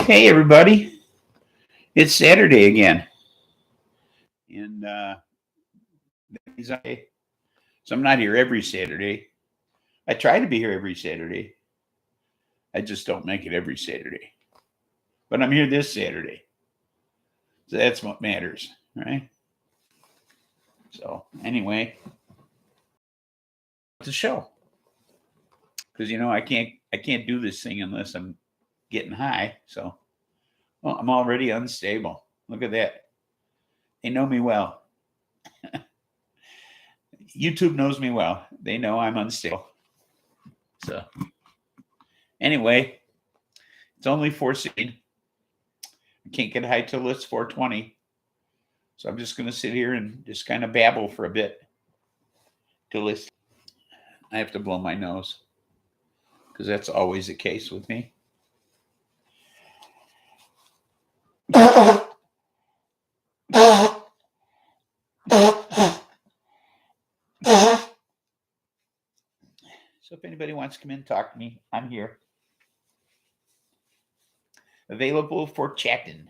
Hey, everybody. It's Saturday again. And so I'm not here every Saturday. I try to be here every Saturday. I just don't make it every Saturday. But I'm here this Saturday. So that's what matters, right? So anyway, it's a show. Because I can't do this thing unless I'm getting high. So I'm already unstable. Look at that. They know me well. YouTube knows me well. They know I'm unstable. So anyway, it's only 4:16. I can't get high till it's 4:20. So I'm just going to sit here and just kind of babble for a bit till it's. I have to blow my nose because that's always the case with me. So if anybody wants to come in and talk to me, I'm here. Available for chatting.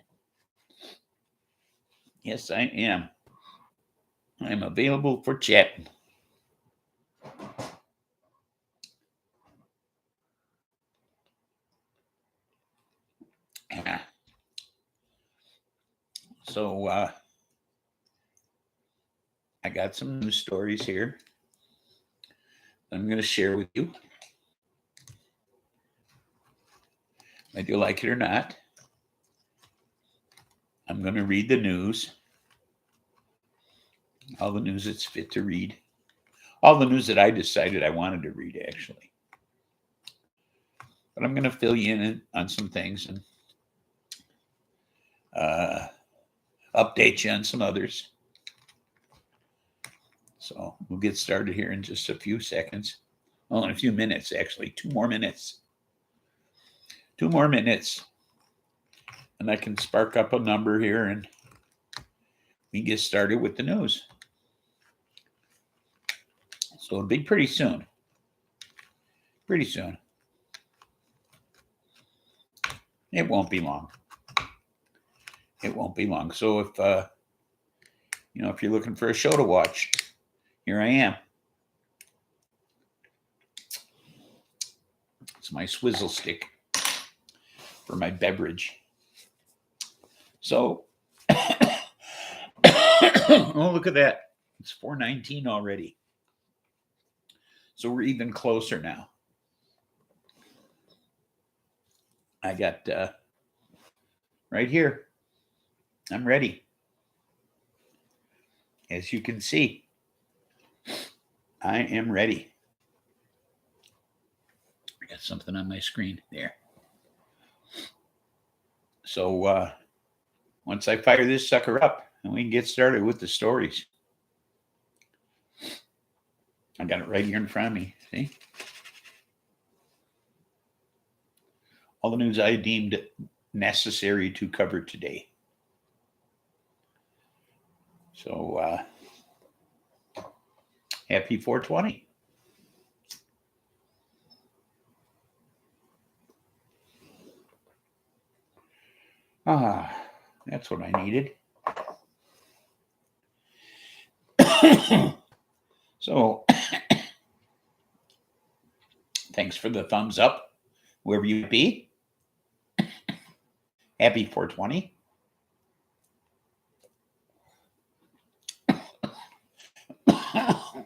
Yes, I am. I'm available for chatting. So I got some news stories here I'm going to share with you. Whether you like it or not, I'm going to read the news. All the news that's fit to read. All the news that I decided I wanted to read, actually. But I'm going to fill you in on some things and update you on some others. So we'll get started here in just a few seconds. Well, in a few minutes, actually. 2 more minutes. 2 more minutes. And I can spark up a number here and we get started with the news. So it'll be pretty soon. Pretty soon. It won't be long. It won't be long. So if if you're looking for a show to watch, here I am. It's my swizzle stick for my beverage. So, oh, look at that. It's 4:19 already. So we're even closer now. I got right here. I'm ready. As you can see, I am ready. I got something on my screen there. So once I fire this sucker up, and we can get started with the stories. I got it right here in front of me. See? All the news I deemed necessary to cover today. So happy 420. That's what I needed. So thanks for the thumbs up, wherever you be. Happy 420.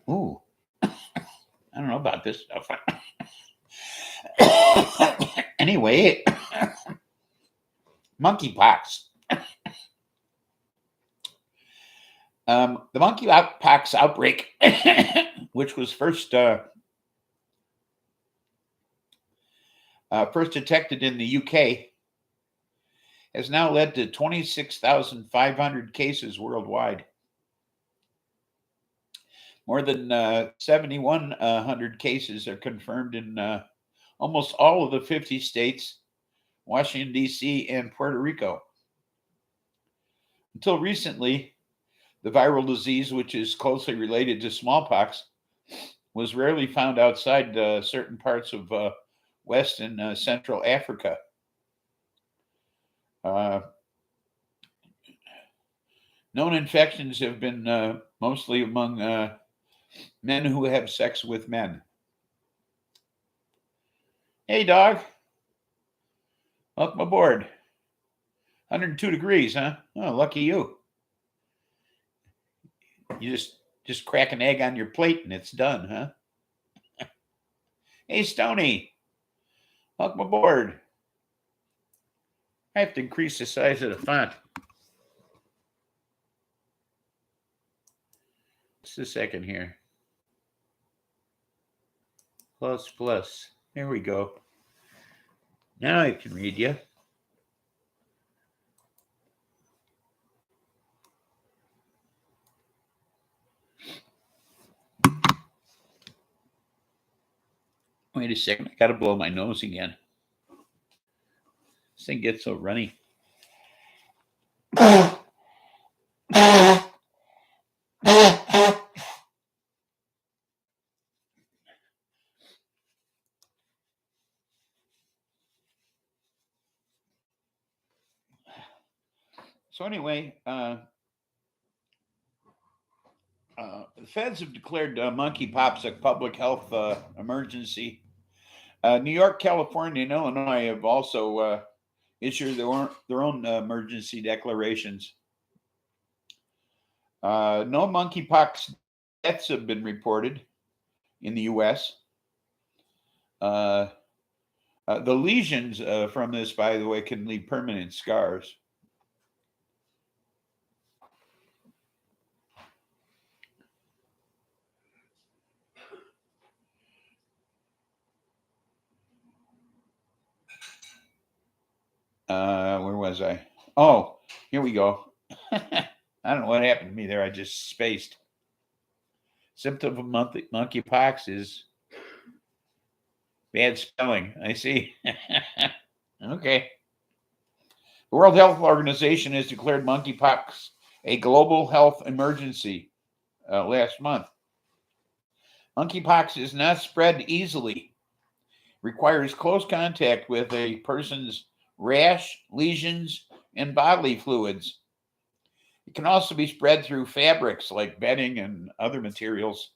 Ooh, I don't know about this stuff. Anyway, monkeypox. The monkeypox outbreak, which was first detected in the UK, has now led to 26,500 cases worldwide. More than 7,100 cases are confirmed in almost all of the 50 states, Washington, D.C., and Puerto Rico. Until recently, the viral disease, which is closely related to smallpox, was rarely found outside certain parts of West and Central Africa. Known infections have been mostly among men who have sex with men. Hey, dog. Welcome aboard. 102 degrees, huh? Oh, lucky you. You just crack an egg on your plate and it's done, huh? Hey, Stony. Welcome aboard. I have to increase the size of the font. Just a second here. Plus. There we go. Now I can read you. Wait a second. I got to blow my nose again. This thing gets so runny. So anyway, the feds have declared monkeypox a public health emergency. New York, California, and Illinois have also issued their own emergency declarations. No monkeypox deaths have been reported in the U.S. The lesions from this, by the way, can leave permanent scars. Where was I? Oh, here we go. I don't know what happened to me there. I just spaced. Symptom of monkeypox is bad spelling. I see. Okay. The World Health Organization has declared monkeypox a global health emergency last month. Monkeypox is not spread easily. Requires close contact with a person's rash, lesions, and bodily fluids. It can also be spread through fabrics like bedding and other materials.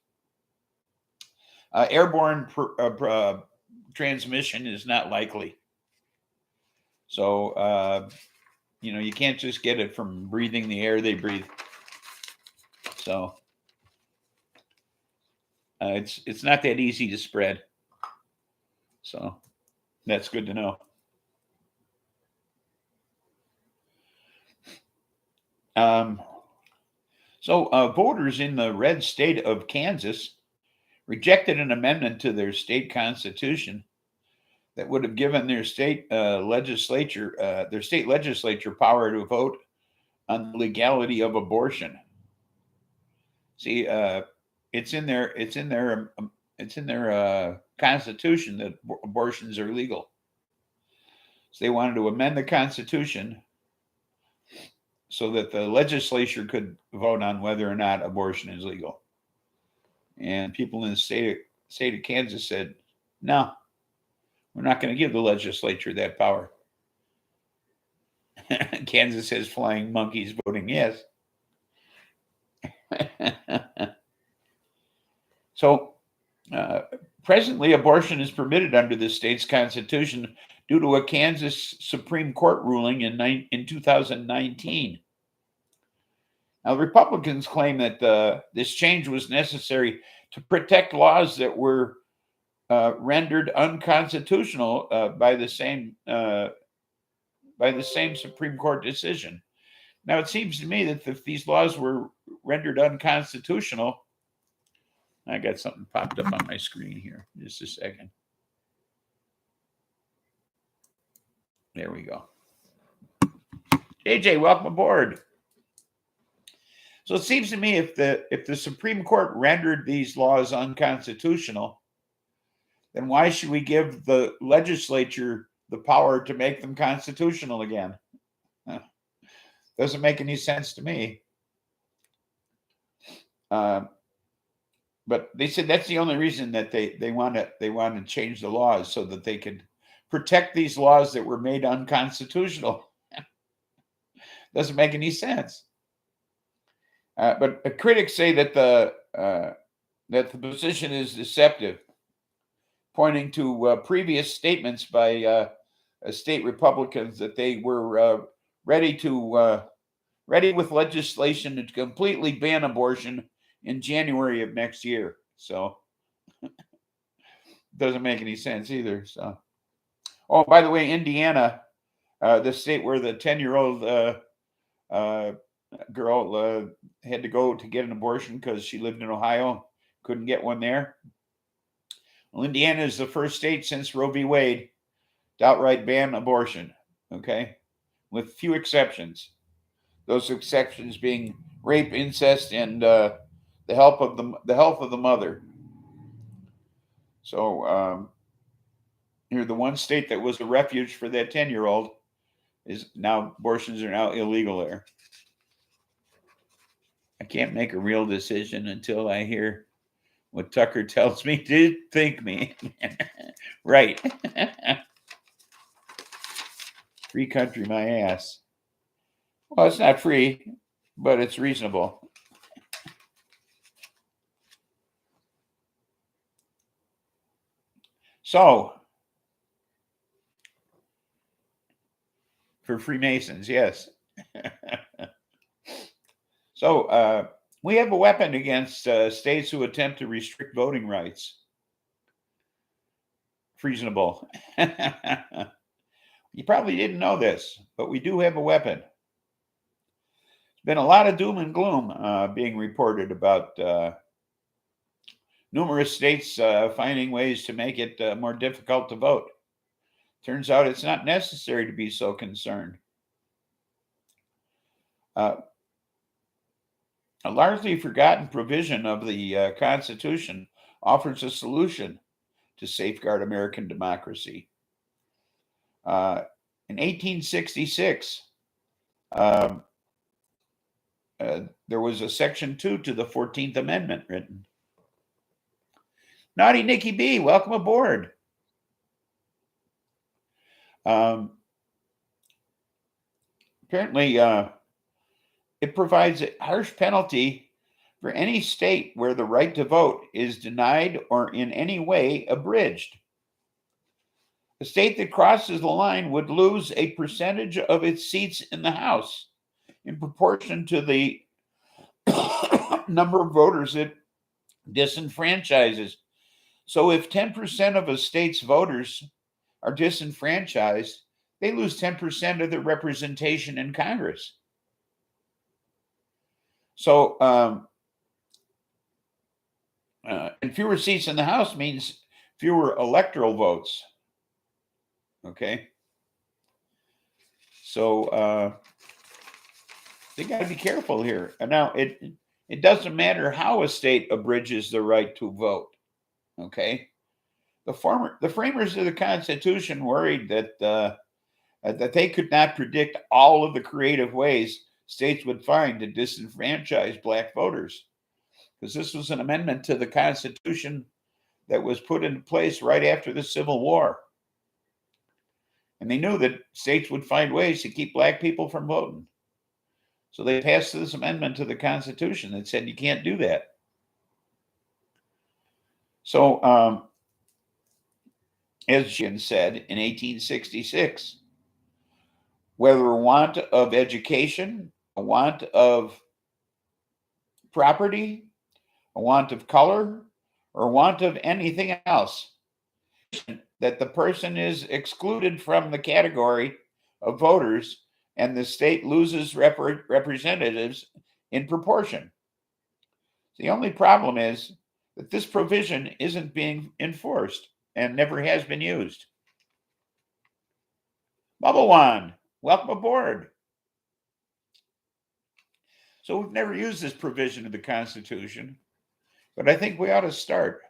Airborne transmission is not likely. So, you can't just get it from breathing the air they breathe. So, it's not that easy to spread. So, that's good to know. Voters in the red state of Kansas rejected an amendment to their state constitution that would have given their state legislature power to vote on the legality of abortion. See, it's in their constitution that abortions are legal. So they wanted to amend the constitution so that the legislature could vote on whether or not abortion is legal. And people in the state of Kansas said, no, we're not going to give the legislature that power. Kansas has flying monkeys voting yes. So presently, abortion is permitted under the state's constitution due to a Kansas Supreme Court ruling in 2019. Now, the Republicans claim that this change was necessary to protect laws that were rendered unconstitutional by the same Supreme Court decision. Now, it seems to me that if these laws were rendered unconstitutional, I got something popped up on my screen here. Just a second. There we go. JJ, welcome aboard. So it seems to me if the Supreme Court rendered these laws unconstitutional, then why should we give the legislature the power to make them constitutional again? Doesn't make any sense to me. But they said that's the only reason that they want to change the laws so that they could protect these laws that were made unconstitutional. Doesn't make any sense. But critics say that the position is deceptive, pointing to previous statements by state Republicans that they were ready with legislation to completely ban abortion in January of next year. So doesn't make any sense either. So, oh, by the way, Indiana, the state where the 10-year-old girl had to go to get an abortion because she lived in Ohio, couldn't get one there. Well, Indiana is the first state since Roe v. Wade to outright ban abortion. Okay, with few exceptions. Those exceptions being rape, incest, and the health of the mother. So here, the one state that was a refuge for that 10-year-old is now abortions are now illegal there. I can't make a real decision until I hear what Tucker tells me to think me. Right. Free country, my ass. Well, it's not free, but it's reasonable. So, for Freemasons, yes. So, we have a weapon against states who attempt to restrict voting rights. Reasonable. You probably didn't know this, but we do have a weapon. There's been a lot of doom and gloom being reported about numerous states finding ways to make it more difficult to vote. Turns out it's not necessary to be so concerned. A largely forgotten provision of the Constitution offers a solution to safeguard American democracy. In 1866, there was a Section 2 to the 14th Amendment written. Naughty Nikki B, welcome aboard. Apparently, it provides a harsh penalty for any state where the right to vote is denied or in any way abridged. A state that crosses the line would lose a percentage of its seats in the House in proportion to the number of voters it disenfranchises. So if 10% of a state's voters are disenfranchised, they lose 10% of their representation in Congress. So, and fewer seats in the House means fewer electoral votes. Okay. So they got to be careful here. And now it doesn't matter how a state abridges the right to vote. Okay. The framers of the Constitution worried that that they could not predict all of the creative ways states would find to disenfranchise black voters, because this was an amendment to the Constitution that was put into place right after the Civil War. And they knew that states would find ways to keep black people from voting. So they passed this amendment to the Constitution that said you can't do that. So, as Jim said in 1866, whether a want of education, a want of property, a want of color, or a want of anything else, that the person is excluded from the category of voters and the state loses representatives in proportion. The only problem is that this provision isn't being enforced and never has been used. Bubble Wand, welcome aboard. So we've never used this provision of the Constitution, but I think we ought to start,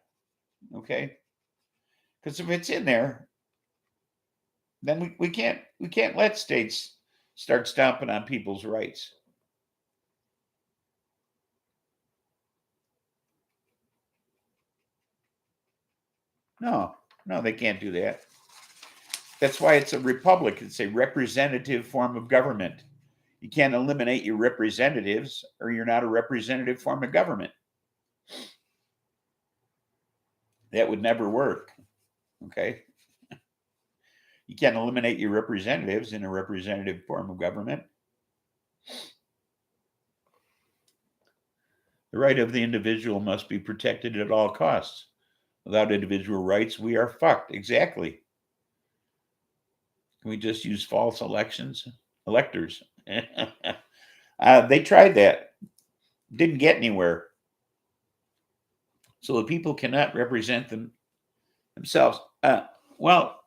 okay? Because if it's in there, then we can't let states start stomping on people's rights. No, they can't do that. That's why it's a republic. It's a representative form of government. You can't eliminate your representatives, or you're not a representative form of government. That would never work. Okay? You can't eliminate your representatives in a representative form of government. The right of the individual must be protected at all costs. Without individual rights, we are fucked. Exactly. Can we just use false electors? They tried that. Didn't get anywhere. So the people cannot represent themselves. Well,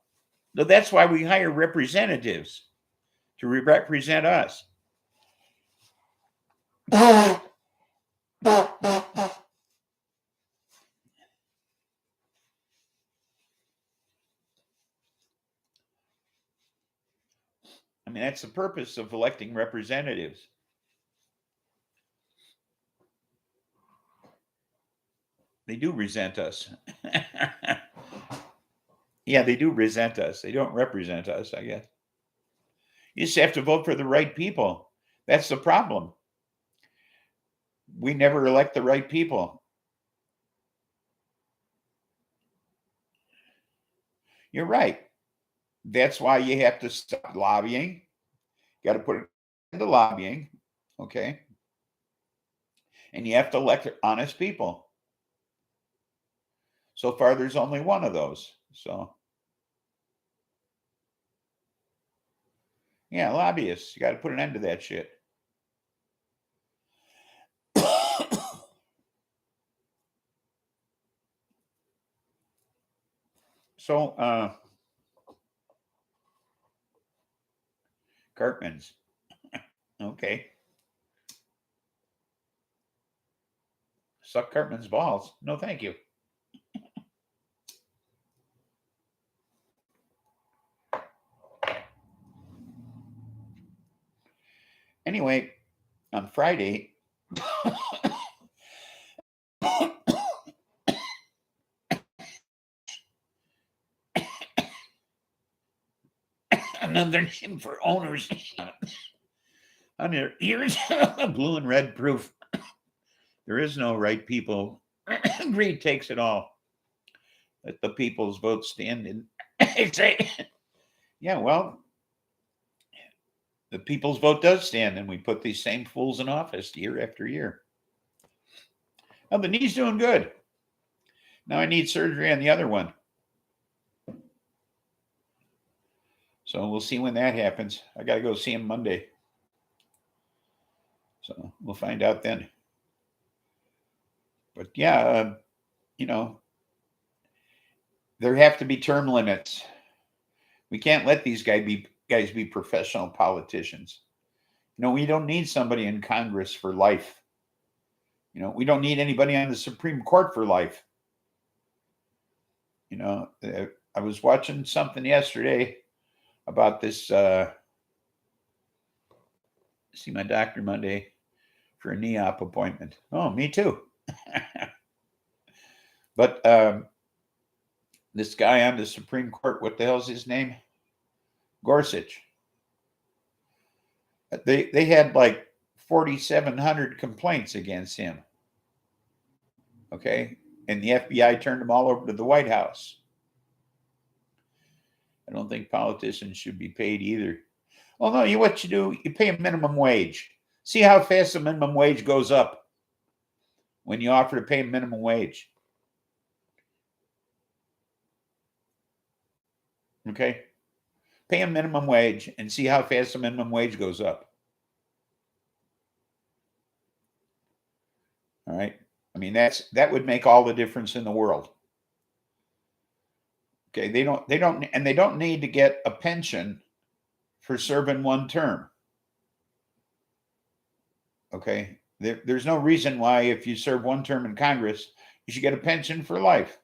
that's why we hire representatives to represent us. I mean, that's the purpose of electing representatives. They do resent us. Yeah, they do resent us. They don't represent us, I guess. You just have to vote for the right people. That's the problem. We never elect the right people. You're right. That's why you have to stop lobbying. You got to put it into lobbying, okay? And you have to elect honest people. So far, there's only one of those. So, yeah, lobbyists. You got to put an end to that shit. So, Cartman's. Okay. Suck Cartman's balls. No, thank you. Anyway, on Friday, another name for owners on their ears, blue and red proof. There is no right people. Greed takes it all. Let the people's vote stand in. Yeah, well, the people's vote does stand, and we put these same fools in office year after year. Now, the knee's doing good. Now I need surgery on the other one. So we'll see when that happens. I got to go see him Monday. So we'll find out then. But yeah, there have to be term limits. We can't let these guys be professional politicians. We don't need somebody in Congress for life. We don't need anybody on the Supreme Court for life. I was watching something yesterday about this. See my doctor Monday for a knee op appointment. Oh, me too. But this guy on the Supreme Court, what the hell's his name? Gorsuch. They had like 4,700 complaints against him. Okay. And the FBI turned them all over to the White House. I don't think politicians should be paid either. Well, no, what you do, you pay a minimum wage. See how fast the minimum wage goes up when you offer to pay a minimum wage. Okay? Pay a minimum wage and see how fast the minimum wage goes up. All right? I mean, that would make all the difference in the world. Okay, they don't need to get a pension for serving one term. Okay, there's no reason why if you serve one term in Congress, you should get a pension for life.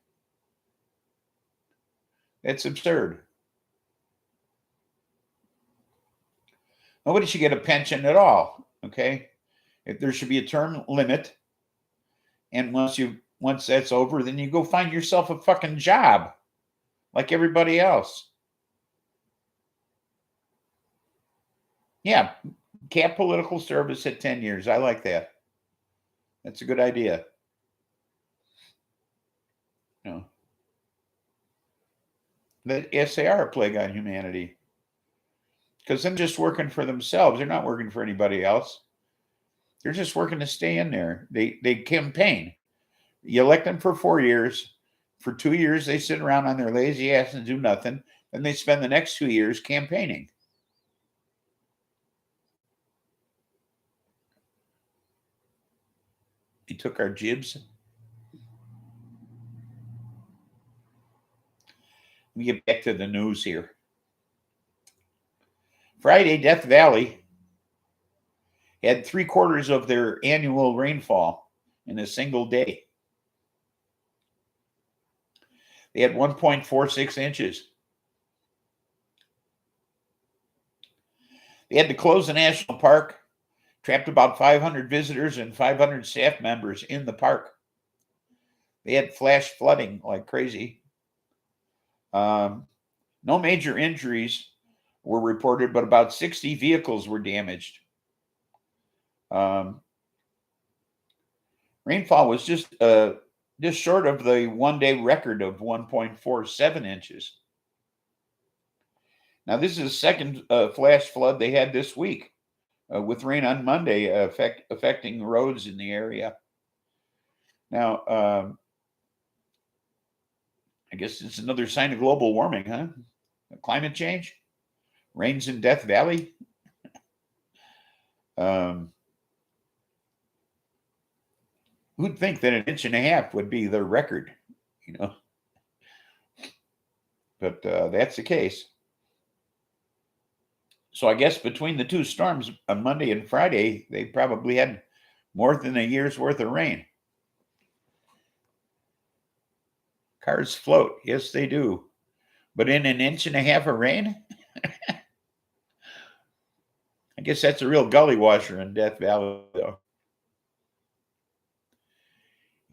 That's absurd. Nobody should get a pension at all. Okay, if there should be a term limit, and once that's over, then you go find yourself a fucking job, like everybody else. Yeah, Cap political service at 10 years. I like that. That's a good idea. You know, yes, they are a plague on humanity. Because they're just working for themselves. They're not working for anybody else. They're just working to stay in there. They campaign. You elect them for 4 years. For 2 years, they sit around on their lazy ass and do nothing. Then they spend the next 2 years campaigning. They took our jibs. Let me get back to the news here. Friday, Death Valley had 3/4 of their annual rainfall in a single day. They had 1.46 inches. They had to close the national park, trapped about 500 visitors and 500 staff members in the park. They had flash flooding like crazy. No major injuries were reported, but about 60 vehicles were damaged. Rainfall was just short of the one-day record of 1.47 inches. Now, this is the second flash flood they had this week, with rain on Monday affecting roads in the area. Now, I guess it's another sign of global warming, huh? Climate change? Rains in Death Valley? Who'd think that 1.5 inches would be the record, you know? But that's the case. So I guess between the two storms on Monday and Friday, they probably had more than a year's worth of rain. Cars float. Yes, they do. But in 1.5 inches of rain? I guess that's a real gully washer in Death Valley, though.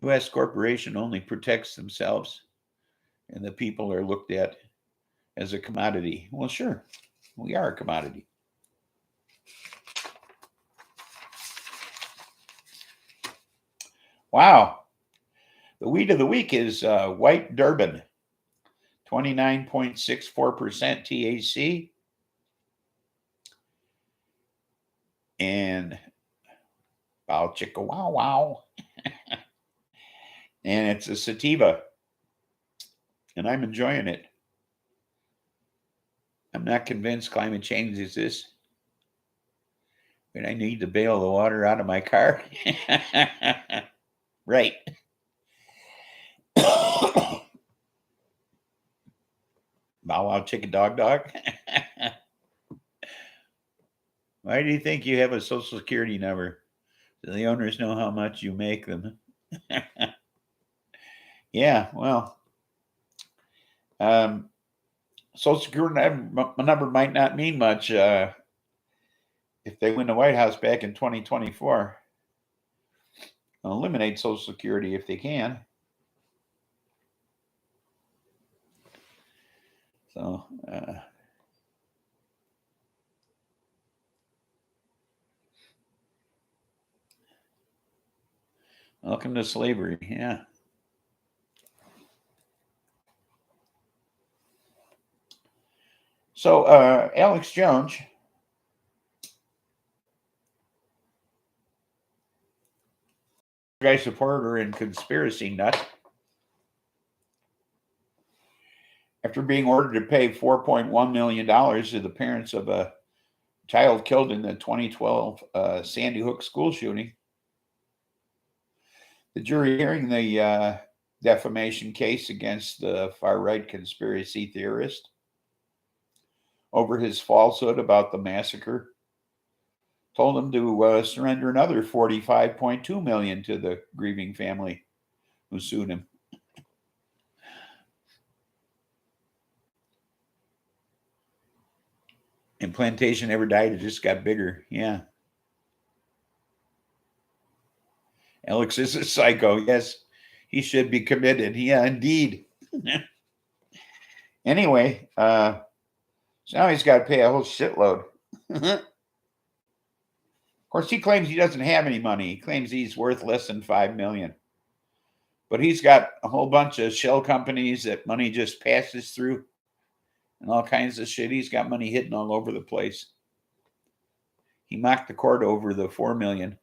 U.S. corporation only protects themselves, and the people are looked at as a commodity. Well, sure, we are a commodity. Wow. The weed of the week is white Durban, 29.64% THC. And bow chicka wow wow. And it's a sativa. And I'm enjoying it. I'm not convinced climate change exists, but I need to bail the water out of my car. Right. Bow wow chicken dog dog. Why do you think you have a social security number? So the owners know how much you make them. Yeah, well, social security number might not mean much if they win the White House back in 2024. Eliminate social security if they can. So, welcome to slavery. Yeah. So, Alex Jones, guy supporter and conspiracy nut, after being ordered to pay $4.1 million to the parents of a child killed in the 2012 Sandy Hook school shooting, the jury hearing the defamation case against the far-right conspiracy theorist over his falsehood about the massacre told him to surrender another $45.2 million to the grieving family who sued him. And Plantation never died, it just got bigger. Yeah. Alex is a psycho. Yes, he should be committed. Yeah, indeed. Anyway, so now he's got to pay a whole shitload. course, he claims he doesn't have any money. He claims he's worth less than $5 million. But he's got a whole bunch of shell companies that money just passes through and all kinds of shit. He's got money hidden all over the place. He mocked the court over the $4 million.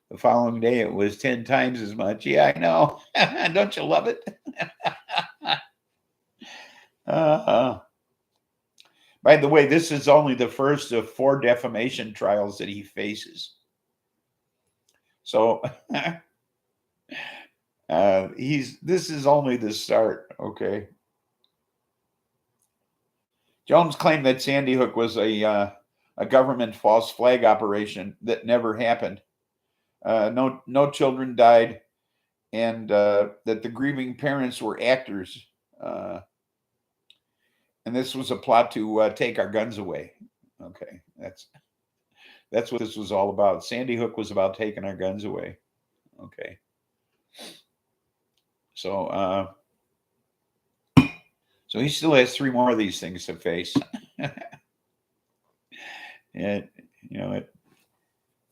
The following day, it was 10 times as much. Yeah, I know. Don't you love it? By the way, this is only the first of 4 defamation trials that he faces. So this is only the start, okay? Jones claimed that Sandy Hook was a government false flag operation that never happened. No children died, and that the grieving parents were actors. And this was a plot to take our guns away. Okay, that's what this was all about. Sandy Hook was about taking our guns away. Okay. So he still has 3 more of these things to face. And,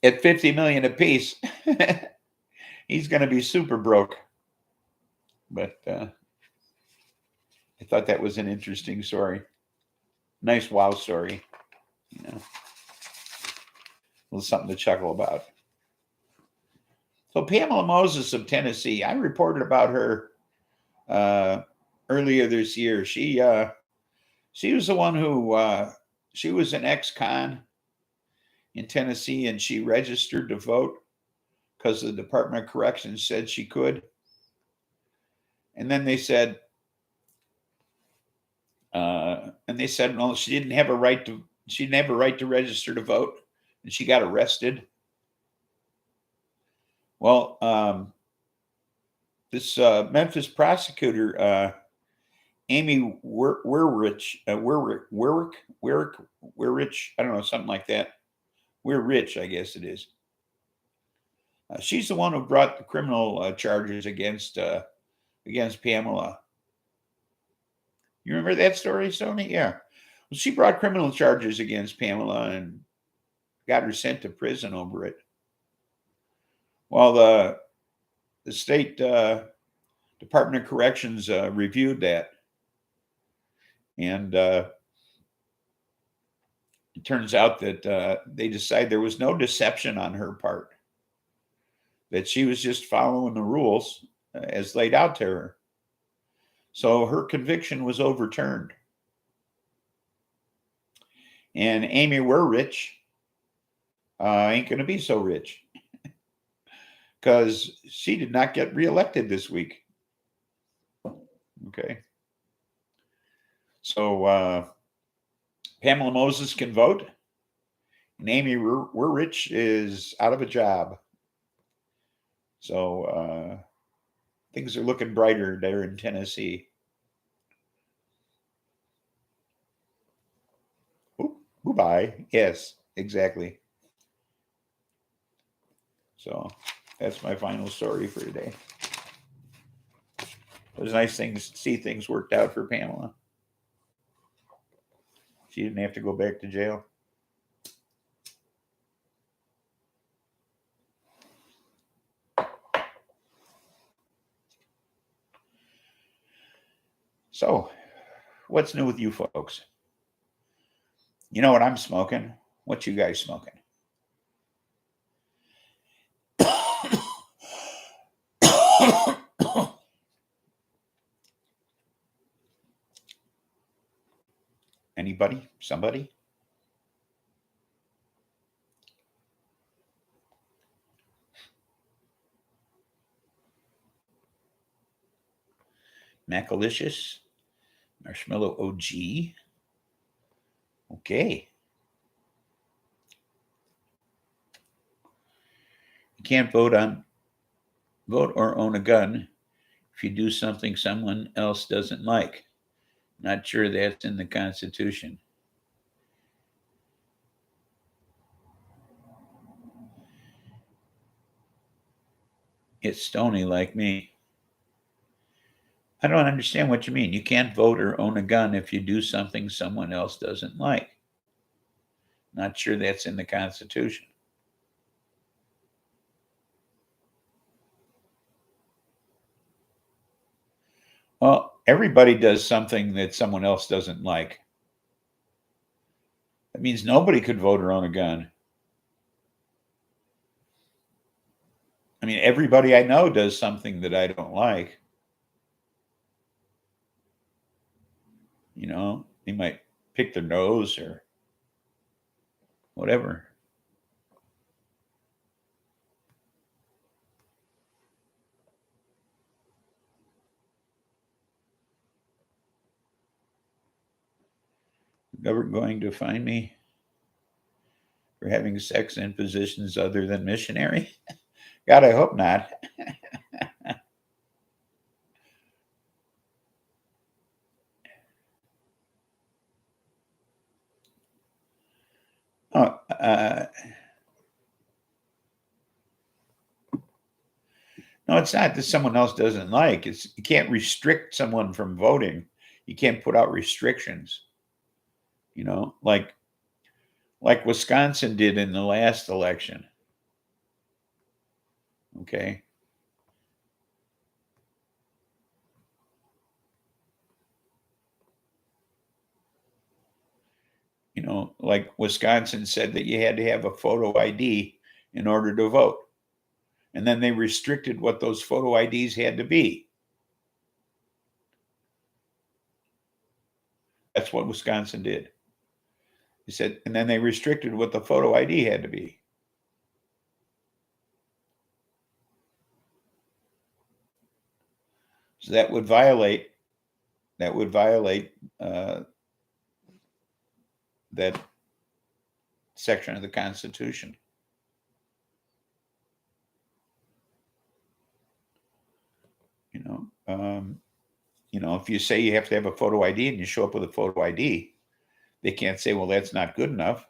at $50 million apiece, he's going to be super broke. But I thought that was an interesting story. Nice wow story. A little something to chuckle about. So Pamela Moses of Tennessee, I reported about her earlier this year. She was the one who she was an ex-con in Tennessee, and she registered to vote because the Department of Corrections said she could. And then they said, well, she didn't have a right to register to vote, and she got arrested. Well, this Memphis prosecutor, Amy Weirich, I don't know, something like that. We're Rich, I guess it is. She's the one who brought the criminal charges against Pamela. You remember that story, Sony? Yeah. Well, she brought criminal charges against Pamela and got her sent to prison over it. Well, the state Department of Corrections reviewed that, and it turns out that they decided there was no deception on her part, that she was just following the rules as laid out to her. So her conviction was overturned. And Amy Weirich ain't going to be so rich because she did not get reelected this week. Okay. So Pamela Moses can vote, and Amy Weirich is out of a job. So things are looking brighter there in Tennessee. Bye. Yes, exactly. So that's my final story for today. It was nice to see things worked out for Pamela. She didn't have to go back to jail. So, what's new with you folks? You know what I'm smoking? What you guys smoking? Anybody? Somebody? Macalicious? Marshmallow OG? Okay. You can't vote or own a gun if you do something someone else doesn't like. Not sure that's in the Constitution. It's stony like me. I don't understand what you mean. You can't vote or own a gun if you do something someone else doesn't like. Not sure that's in the Constitution. Well, everybody does something that someone else doesn't like. That means nobody could vote or own a gun. I mean, everybody I know does something that I don't like. You know, they might pick their nose or whatever. Never going to find me for having sex in positions other than missionary? God, I hope not. Oh, no, it's not that someone else doesn't like. It's you can't restrict someone from voting. You can't put out restrictions. You know, like Wisconsin did in the last election. Okay. You know, like Wisconsin said that you had to have a photo ID in order to vote. And then they restricted what those photo IDs had to be. That's what Wisconsin did. He said, and then they restricted what the photo ID had to be. So that would violate that section of the Constitution. You know, if you say you have to have a photo ID and you show up with a photo ID, they can't say, well, that's not good enough.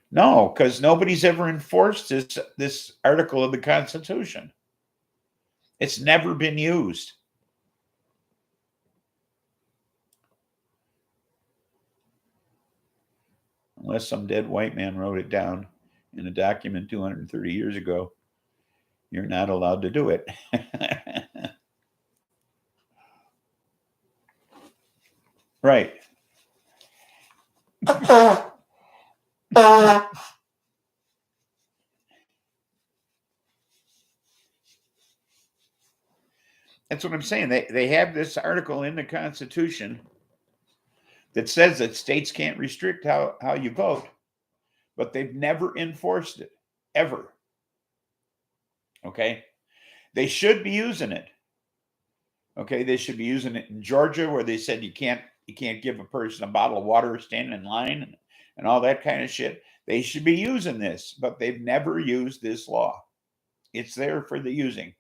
No, because nobody's ever enforced this article of the Constitution. It's never been used. Unless some dead white man wrote it down in a document 230 years ago, you're not allowed to do it. Right. That's what I'm saying. They have this article in the Constitution that says that states can't restrict how you vote, but they've never enforced it, ever. Okay? They should be using it. Okay, they should be using it in Georgia where they said you can't give a person a bottle of water standing in line and all that kind of shit. They should be using this, but they've never used this law. It's there for the using.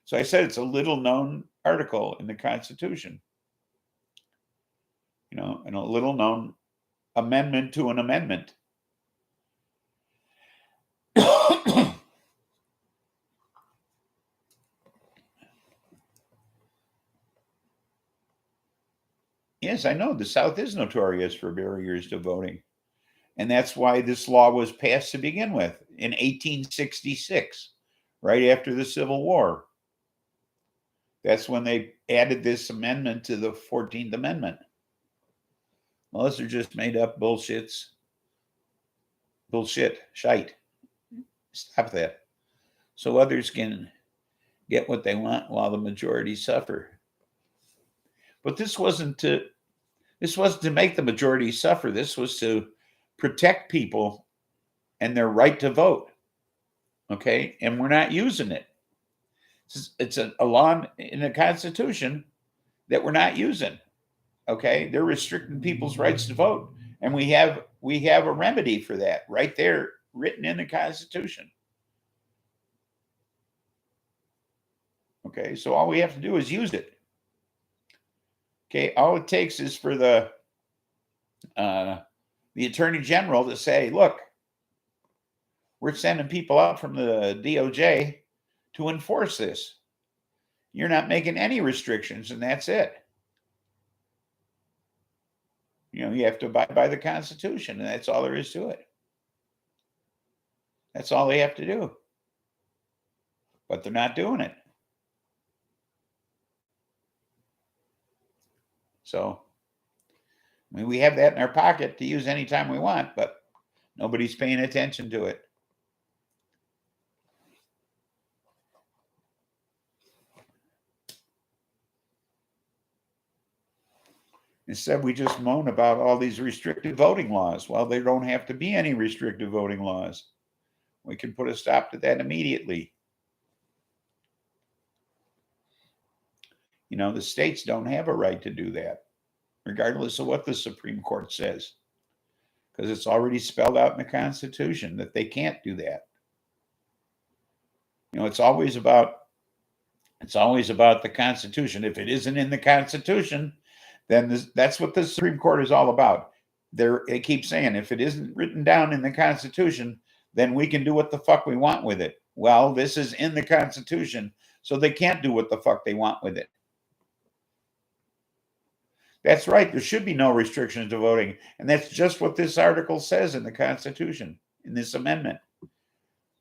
So I said it's a little known article in the Constitution. You know, and a little known amendment to an amendment. Yes, I know the South is notorious for barriers to voting. And that's why this law was passed to begin with in 1866, right after the Civil War. That's when they added this amendment to the 14th Amendment. Well, those are just made up bullshits. Bullshit. Shite. Stop that. So others can get what they want while the majority suffer. But this wasn't to make the majority suffer. This was to protect people and their right to vote. Okay? And we're not using it. It's a law in the Constitution that we're not using. Okay? They're restricting people's rights to vote. And we have a remedy for that right there written in the Constitution. Okay? So all we have to do is use it. Okay? All it takes is for the Attorney General to say, look, we're sending people out from the DOJ to enforce this. You're not making any restrictions, and that's it. You know, you have to abide by the Constitution, and that's all there is to it. That's all they have to do. but they're not doing it. So, I mean, we have that in our pocket to use anytime we want, but nobody's paying attention to it. Instead, we just moan about all these restrictive voting laws. Well, there don't have to be any restrictive voting laws. We can put a stop to that immediately. You know, the states don't have a right to do that, regardless of what the Supreme Court says, because it's already spelled out in the Constitution that they can't do that. You know, it's always about the Constitution. If it isn't in the Constitution, then that's what the Supreme Court is all about. They keep saying, if it isn't written down in the Constitution, then we can do what the fuck we want with it. Well, this is in the Constitution, so they can't do what the fuck they want with it. That's right. There should be no restrictions to voting. And that's just what this article says in the Constitution, in this amendment,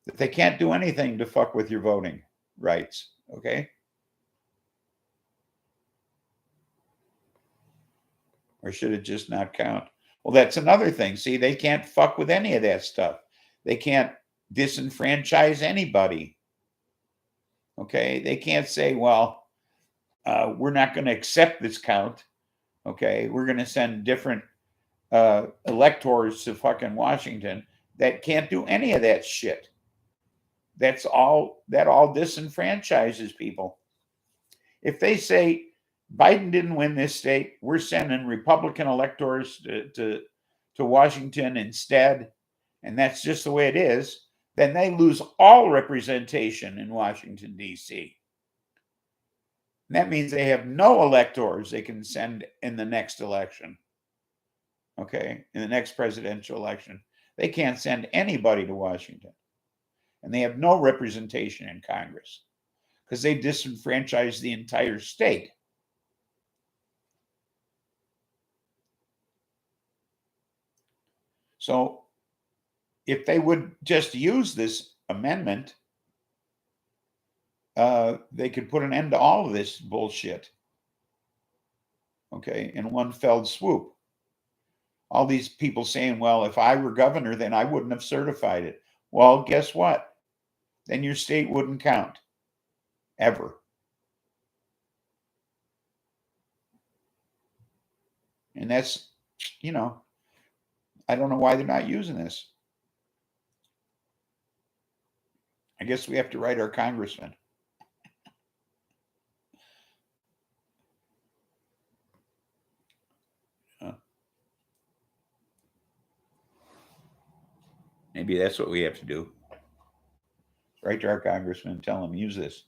that they can't do anything to fuck with your voting rights. Okay? Or should it just not count? Well, that's another thing. See, they can't fuck with any of that stuff. They can't disenfranchise anybody. Okay? They can't say, well, we're not going to accept this count. Okay? We're going to send different electors to fucking Washington. That can't do any of that shit. That all disenfranchises people. If they say, Biden didn't win this state, we're sending Republican electors to Washington instead, and that's just the way it is, then they lose all representation in Washington, D.C. And that means they have no electors they can send in the next election. Okay, in the next presidential election. They can't send anybody to Washington. And they have no representation in Congress because they disenfranchise the entire state. So if they would just use this amendment, they could put an end to all of this bullshit. Okay, in one fell swoop. All these people saying, well, if I were governor, then I wouldn't have certified it. Well, guess what? Then your state wouldn't count. Ever. And that's, you know, I don't know why they're not using this. I guess we have to write our congressman. Maybe that's what we have to do. Write to our congressman and tell him, use this.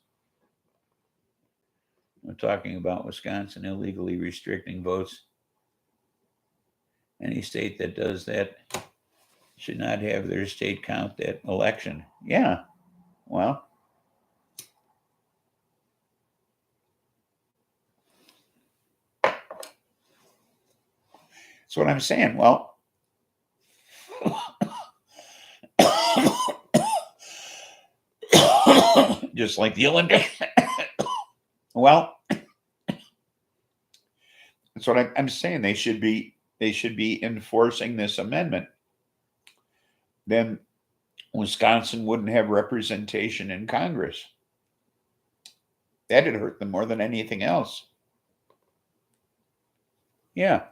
We're talking about Wisconsin illegally restricting votes. Any state that does that should not have their state count that election. Yeah, well, that's what I'm saying. Well, just like the Olympics. Well, that's what I'm saying. They should be enforcing this amendment. Then Wisconsin wouldn't have representation in Congress. That'd hurt them more than anything else. Yeah.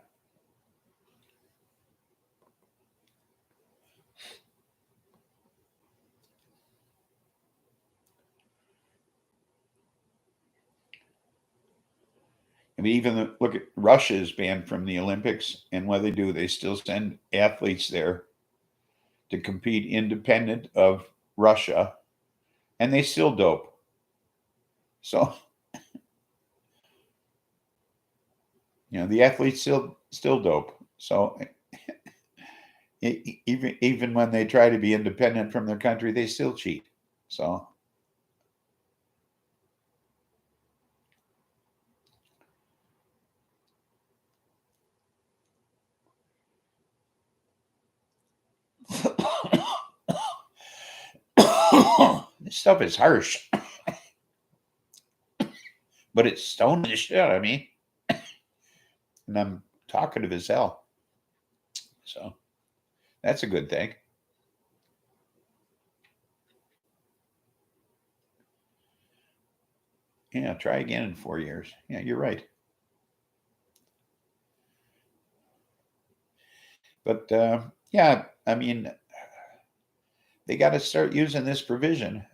I mean, even look at Russia is banned from the Olympics, and what they do, they still send athletes there to compete independent of Russia, and they still dope. So, you know, the athletes still dope. So, even when they try to be independent from their country, they still cheat. So. This stuff is harsh. but it's stoning the shit out of me. And I'm talkative as hell. So that's a good thing. Yeah, try again in 4 years. Yeah, you're right. But yeah, I mean, they got to start using this provision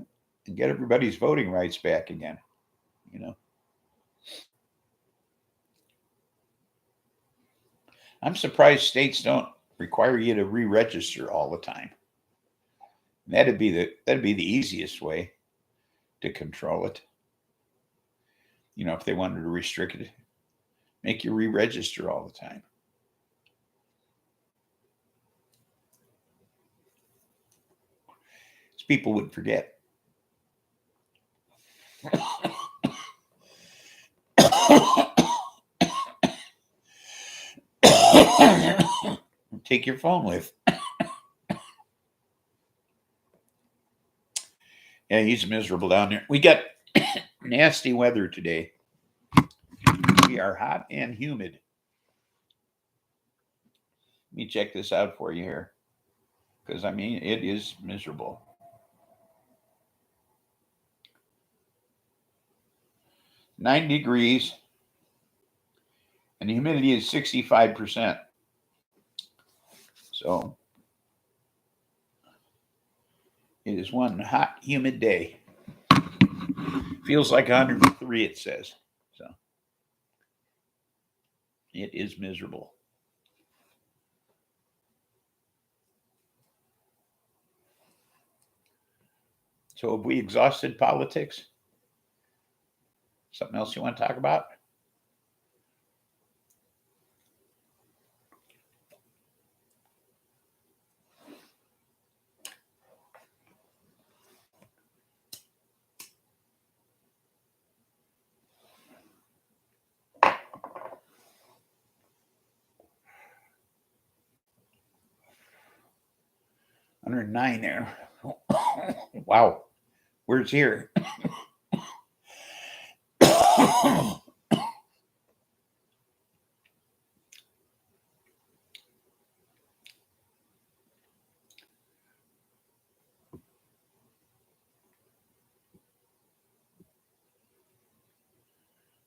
and get everybody's voting rights back again. You know, I'm surprised states don't require you to re-register all the time. That'd be the easiest way to control it. You know, if they wanted to restrict it, make you re-register all the time. So people would forget. Take your phone with. Yeah, he's miserable down there. We got nasty weather today. We are hot and humid. Let me check this out for you here. Because, I mean, it is miserable. Nine degrees. And the humidity is 65%. So, it is one hot, humid day. Feels like 103, it says. So, it is miserable. So, have we exhausted politics? Something else you want to talk about? Under 9 there. Wow. Where's here?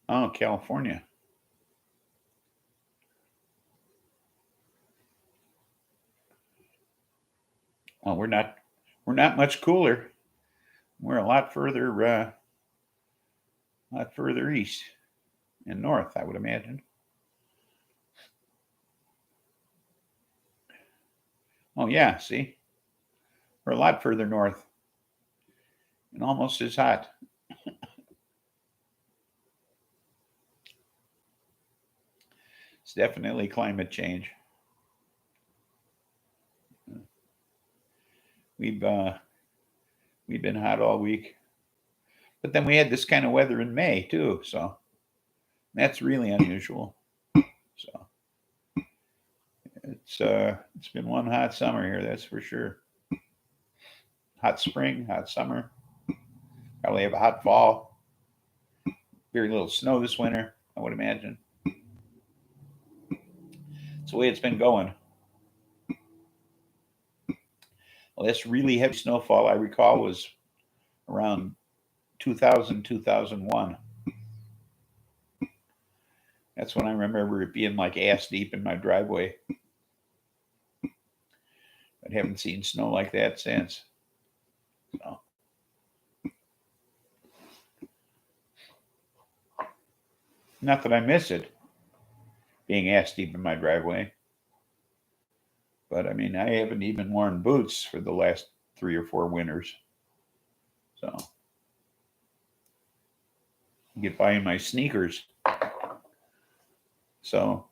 Oh, California. Well, we're not much cooler. We're a lot further east and north, I would imagine. Oh yeah, see, we're a lot further north and almost as hot. It's definitely climate change. We've been hot all week, but then we had this kind of weather in May too, so that's really unusual. So it's been one hot summer here, that's for sure. Hot spring, hot summer. Probably have a hot fall. Very little snow this winter, I would imagine. It's the way it's been going. Well, this really heavy snowfall I recall was around 2000, 2001. That's when I remember it being like ass deep in my driveway. I haven't seen snow like that since. So. Not that I miss it, being ass deep in my driveway. But I mean, I haven't even worn boots for the last 3 or 4 winters. So get by in my sneakers. So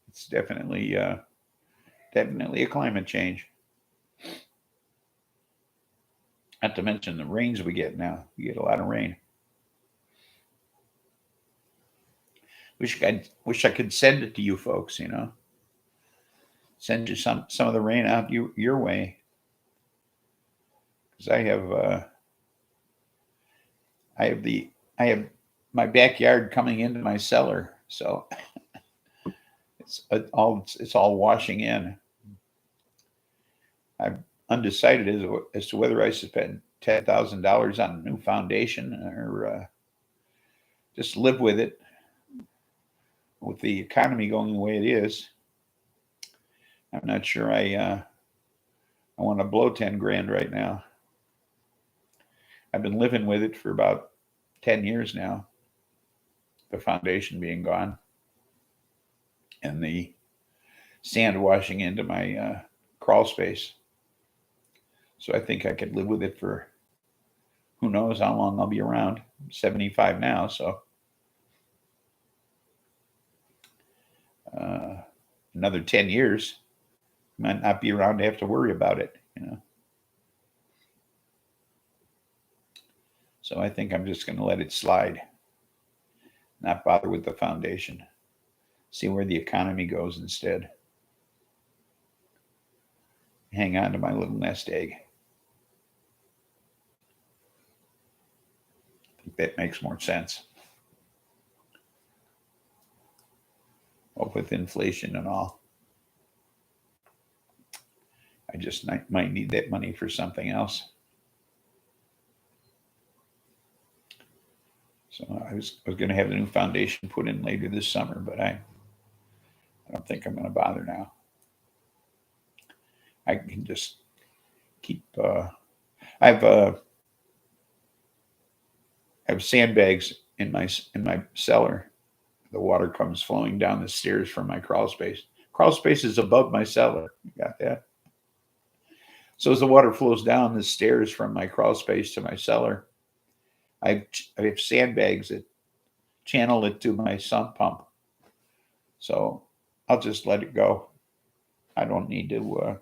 it's definitely a climate change. Not to mention the rains we get now. We get a lot of rain. Wish I could send it to you folks. You know, send you some of the rain out your way. Because I have my backyard coming into my cellar, so it's all washing in. I'm undecided as to whether I should spend $10,000 on a new foundation or just live with it. With the economy going the way it is, I'm not sure I want to blow 10 grand right now. I've been living with it for about 10 years now, the foundation being gone and the sand washing into my crawl space. So I think I could live with it for who knows how long I'll be around. I'm 75 now, so another 10 years, might not be around to have to worry about it, you know. So I think I'm just going to let it slide, not bother with the foundation, see where the economy goes instead. Hang on to my little nest egg. I think that makes more sense. Well, with inflation and all, I just might need that money for something else. So I was going to have the new foundation put in later this summer, but I don't think I'm going to bother now. I can just keep. I have sandbags in my cellar. The water comes flowing down the stairs from my crawl space. Crawl space is above my cellar. You got that? So as the water flows down the stairs from my crawl space to my cellar, I have sandbags that channel it to my sump pump. So I'll just let it go. I don't need to.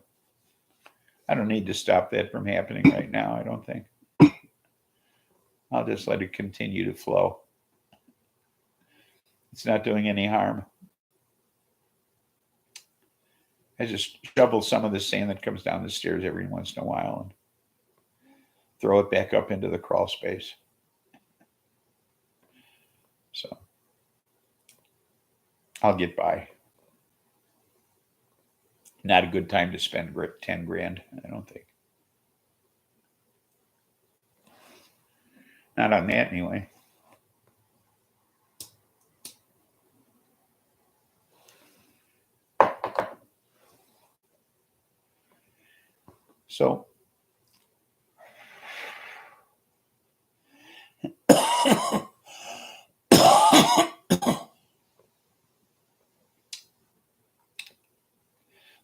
I don't need to stop that from happening right now. I don't think. I'll just let it continue to flow. It's not doing any harm. I just shovel some of the sand that comes down the stairs every once in a while and throw it back up into the crawl space. So I'll get by. Not a good time to spend 10 grand, I don't think. Not on that anyway. So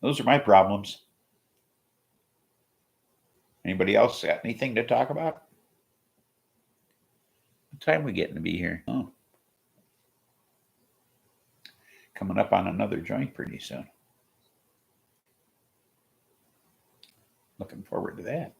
those are my problems. Anybody else got anything to talk about? What time are we getting to be here? Oh. Coming up on another joint pretty soon. Looking forward to that.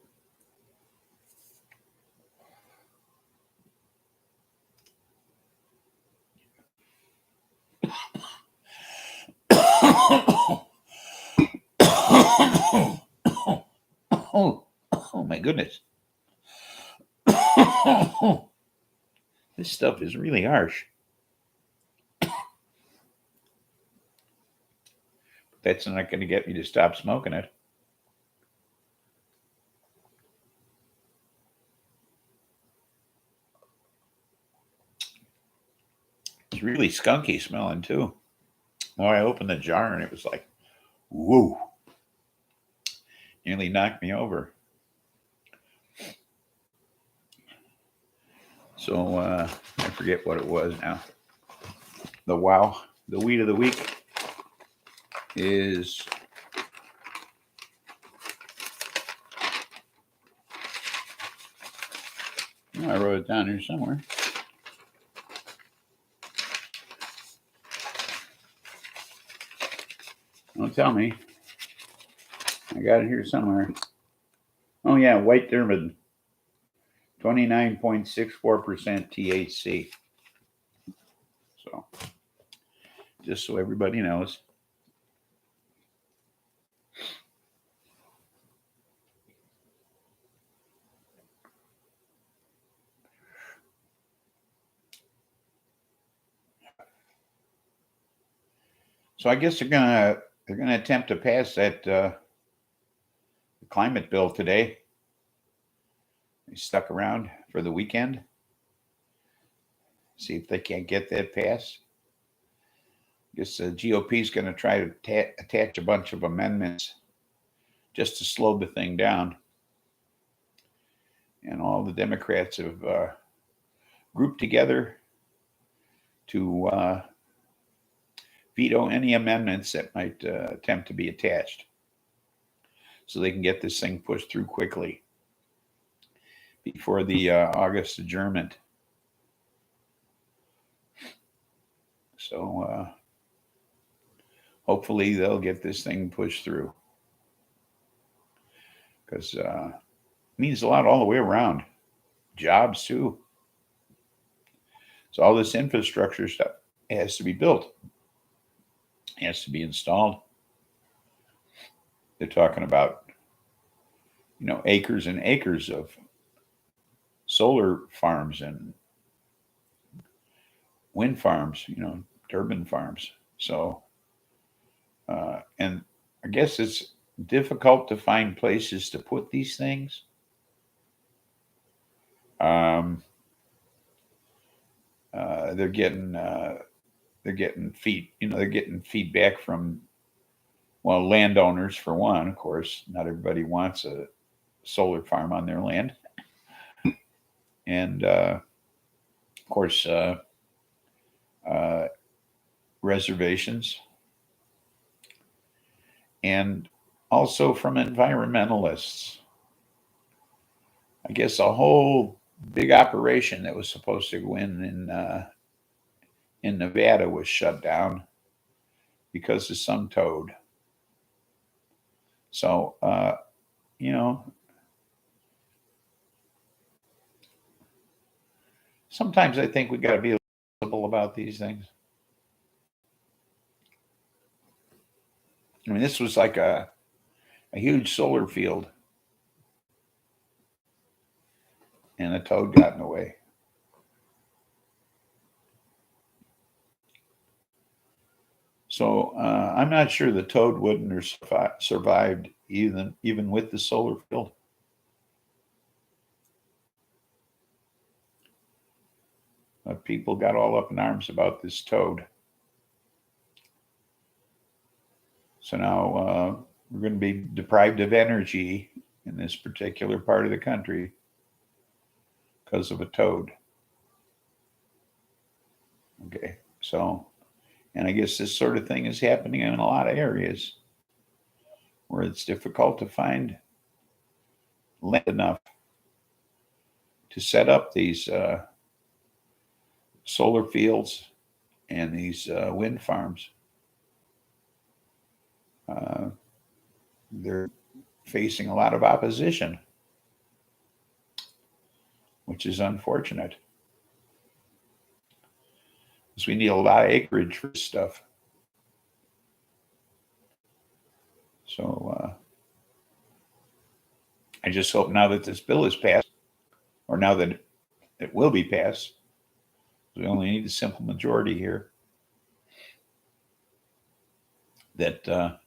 Oh my goodness. This stuff is really harsh. That's not going to get me to stop smoking it. It's really skunky smelling too. Well, I opened the jar and it was like, whoa. Nearly knocked me over. So I forget what it was now. The weed of the week is I wrote it down here somewhere. Don't tell me. I got it here somewhere. Oh yeah, white Durban. 29.64% THC. So, just so everybody knows. So I guess they're gonna attempt to pass that climate bill today. They stuck around for the weekend. See if they can't get that passed. I guess the GOP is going to try to attach a bunch of amendments just to slow the thing down. And all the Democrats have grouped together to veto any amendments that might attempt to be attached, so they can get this thing pushed through quickly before the August adjournment. So hopefully they'll get this thing pushed through, because it means a lot all the way around. Jobs too. So all this infrastructure stuff has to be built, has to be installed. They're talking about, acres and acres of solar farms and wind farms, turbine farms. So, and I guess it's difficult to find places to put these things. They're getting feedback from, well, landowners for one. Of course, not everybody wants a solar farm on their land, and of course, reservations, and also from environmentalists. I guess a whole big operation that was supposed to go in Nevada was shut down because of some toad. So, sometimes I think we got to be simple about these things. I mean, this was like a huge solar field, and a toad got in the way. So I'm not sure the toad wouldn't have survived even with the solar field. But people got all up in arms about this toad. So now we're going to be deprived of energy in this particular part of the country because of a toad. Okay, so, and I guess this sort of thing is happening in a lot of areas where it's difficult to find land enough to set up these solar fields and these wind farms. They're facing a lot of opposition, which is unfortunate, because we need a lot of acreage for this stuff. So I just hope now that this bill is passed, or now that it will be passed, we only need a simple majority here, that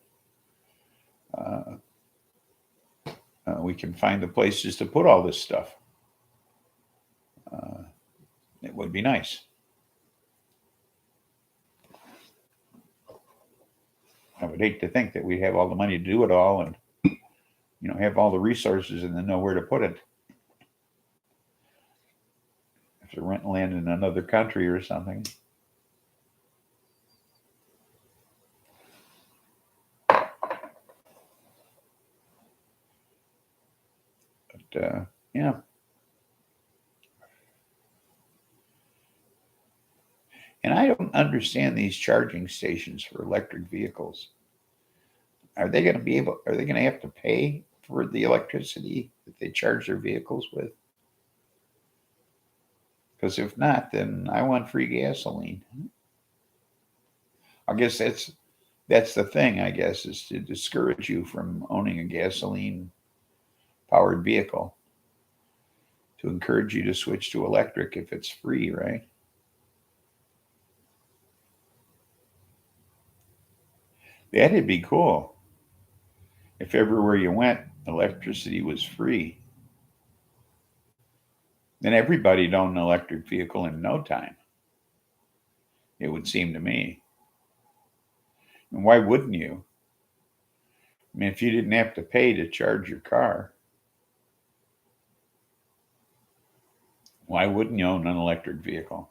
we can find the places to put all this stuff. It would be nice. I would hate to think that we have all the money to do it all, and have all the resources and then know where to put it. If to rent land in another country or something. But yeah. And I don't understand these charging stations for electric vehicles. Are they going to have to pay for the electricity that they charge their vehicles with? Because if not, then I want free gasoline. I guess that's the thing, I guess, is to discourage you from owning a gasoline powered vehicle, to encourage you to switch to electric if it's free, right? That'd be cool. If everywhere you went, electricity was free, then everybody'd own an electric vehicle in no time, it would seem to me. And why wouldn't you? I mean, if you didn't have to pay to charge your car, why wouldn't you own an electric vehicle?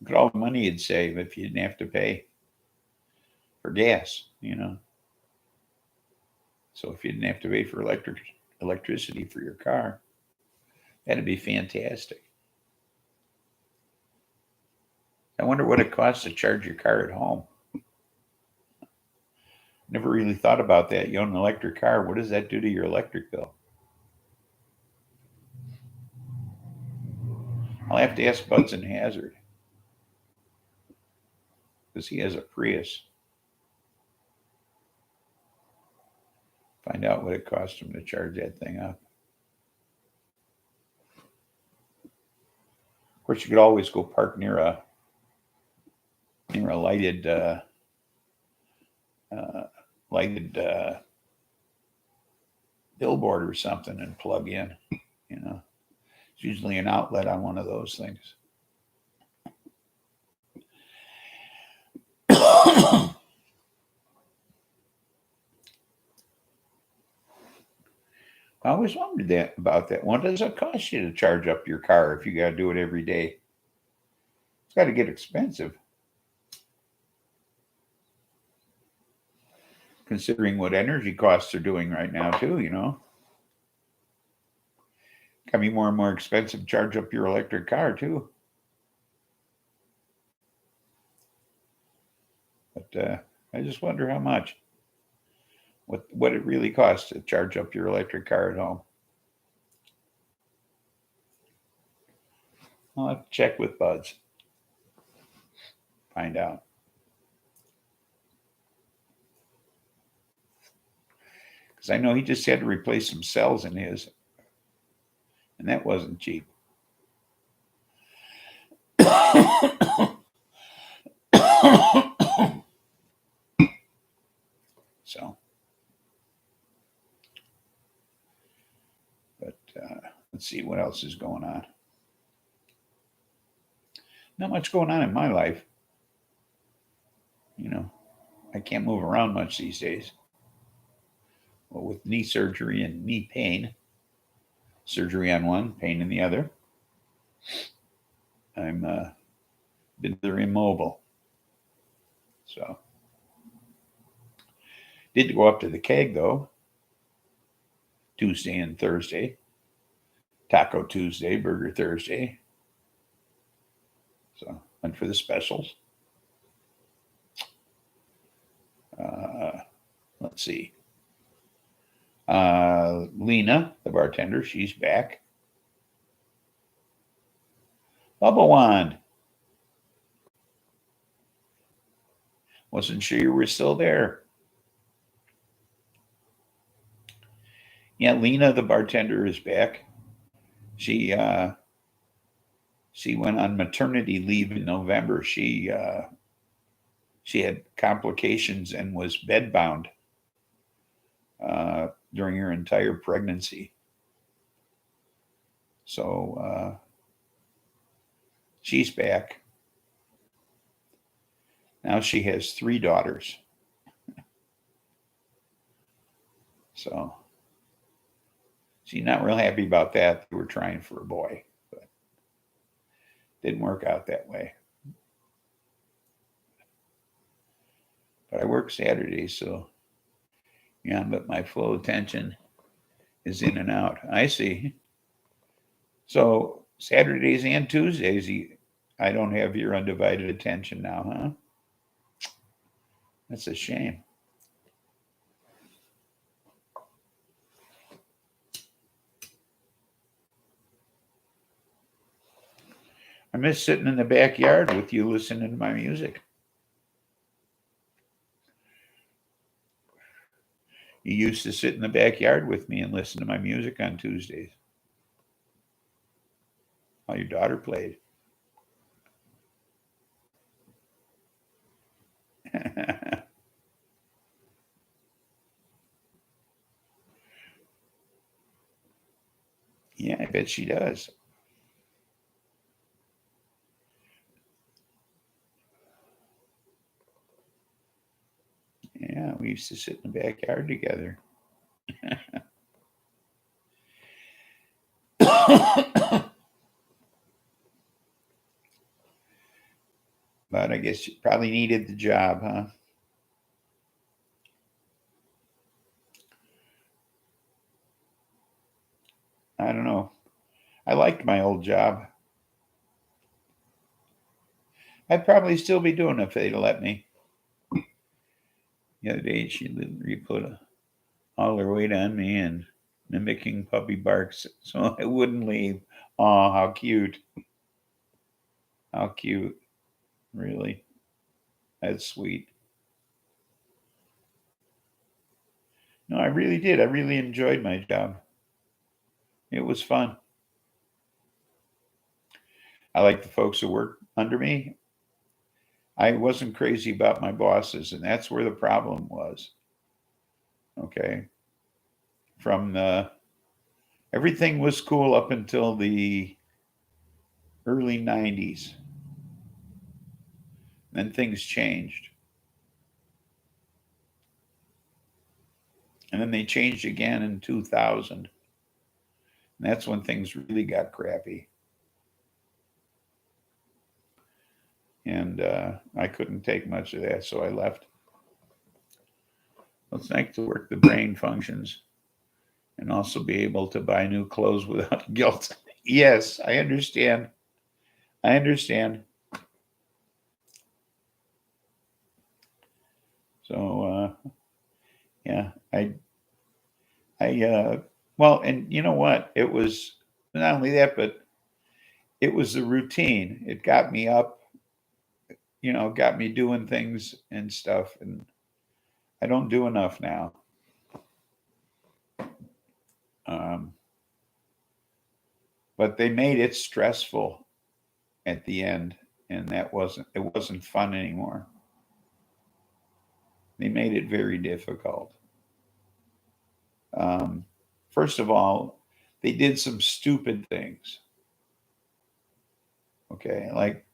Look at all the money you'd save if you didn't have to pay for gas, you know. So if you didn't have to pay for electricity for your car, that'd be fantastic. I wonder what it costs to charge your car at home. Never really thought about that. You own an electric car. What does that do to your electric bill? I'll have to ask Budson Hazard because he has a Prius. Find out what it costs him to charge that thing up. Of course, you could always go park near a lighted billboard or something and plug in. You know, it's usually an outlet on one of those things. I always wondered about that. What does it cost you to charge up your car if you got to do it every day? It's got to get expensive, considering what energy costs are doing right now, too. You know, it's got to be more and more expensive to charge up your electric car, too. But I just wonder how much. What it really costs to charge up your electric car at home. I'll have to check with Buds. Find out. Because I know he just had to replace some cells in his. And that wasn't cheap. So. Let's see what else is going on. Not much going on in my life. You know, I can't move around much these days. Well, with knee surgery and knee pain, surgery on one, pain in the other, I'm been very immobile. So, did go up to the keg though, Tuesday and Thursday. Taco Tuesday, Burger Thursday. So went for the specials. Let's see. Lena, the bartender, she's back. Bubble Wand. Wasn't sure you were still there. Yeah, Lena, the bartender, is back. She went on maternity leave in November. She had complications and was bedbound during her entire pregnancy. So she's back. Now she has 3 daughters. So she's not real happy about that. They were trying for a boy, but didn't work out that way. But I work Saturdays, so yeah, but my flow attention is in and out. I see. So Saturdays and Tuesdays, I don't have your undivided attention now, huh? That's a shame. I miss sitting in the backyard with you listening to my music. You used to sit in the backyard with me and listen to my music on Tuesdays while your daughter played. bet she does. Yeah, we used to sit in the backyard together. But I guess you probably needed the job, huh? I don't know. I liked my old job. I'd probably still be doing it if they'd let me. The other day, she literally put all her weight on me and mimicking puppy barks so I wouldn't leave. Oh, how cute. How cute. Really. That's sweet. No, I really did. I really enjoyed my job. It was fun. I like the folks who work under me. I wasn't crazy about my bosses, and that's where the problem was. Okay. From the everything was cool up until the early 90s. Then things changed. And then they changed again in 2000. And that's when things really got crappy. And I couldn't take much of that, so I left. Well, it's nice to work the brain functions and also be able to buy new clothes without guilt. Yes, I understand. I understand. So, yeah, well, and you know what? It was not only that, but it was the routine. It got me up, got me doing things and stuff. And I don't do enough now. Um, but they made it stressful at the end, and it wasn't fun anymore. They made it very difficult. Um, First of all, they did some stupid things. Okay, like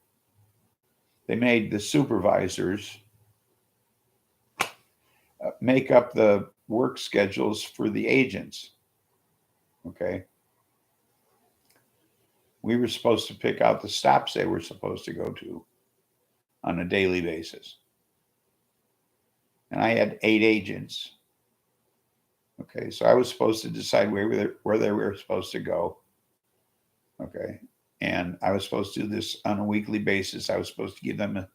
they made the supervisors make up the work schedules for the agents. Okay, we were supposed to pick out the stops they were supposed to go to on a daily basis. And I had 8 agents. Okay, so I was supposed to decide where they were supposed to go. Okay, and I was supposed to do this on a weekly basis. I was supposed to give them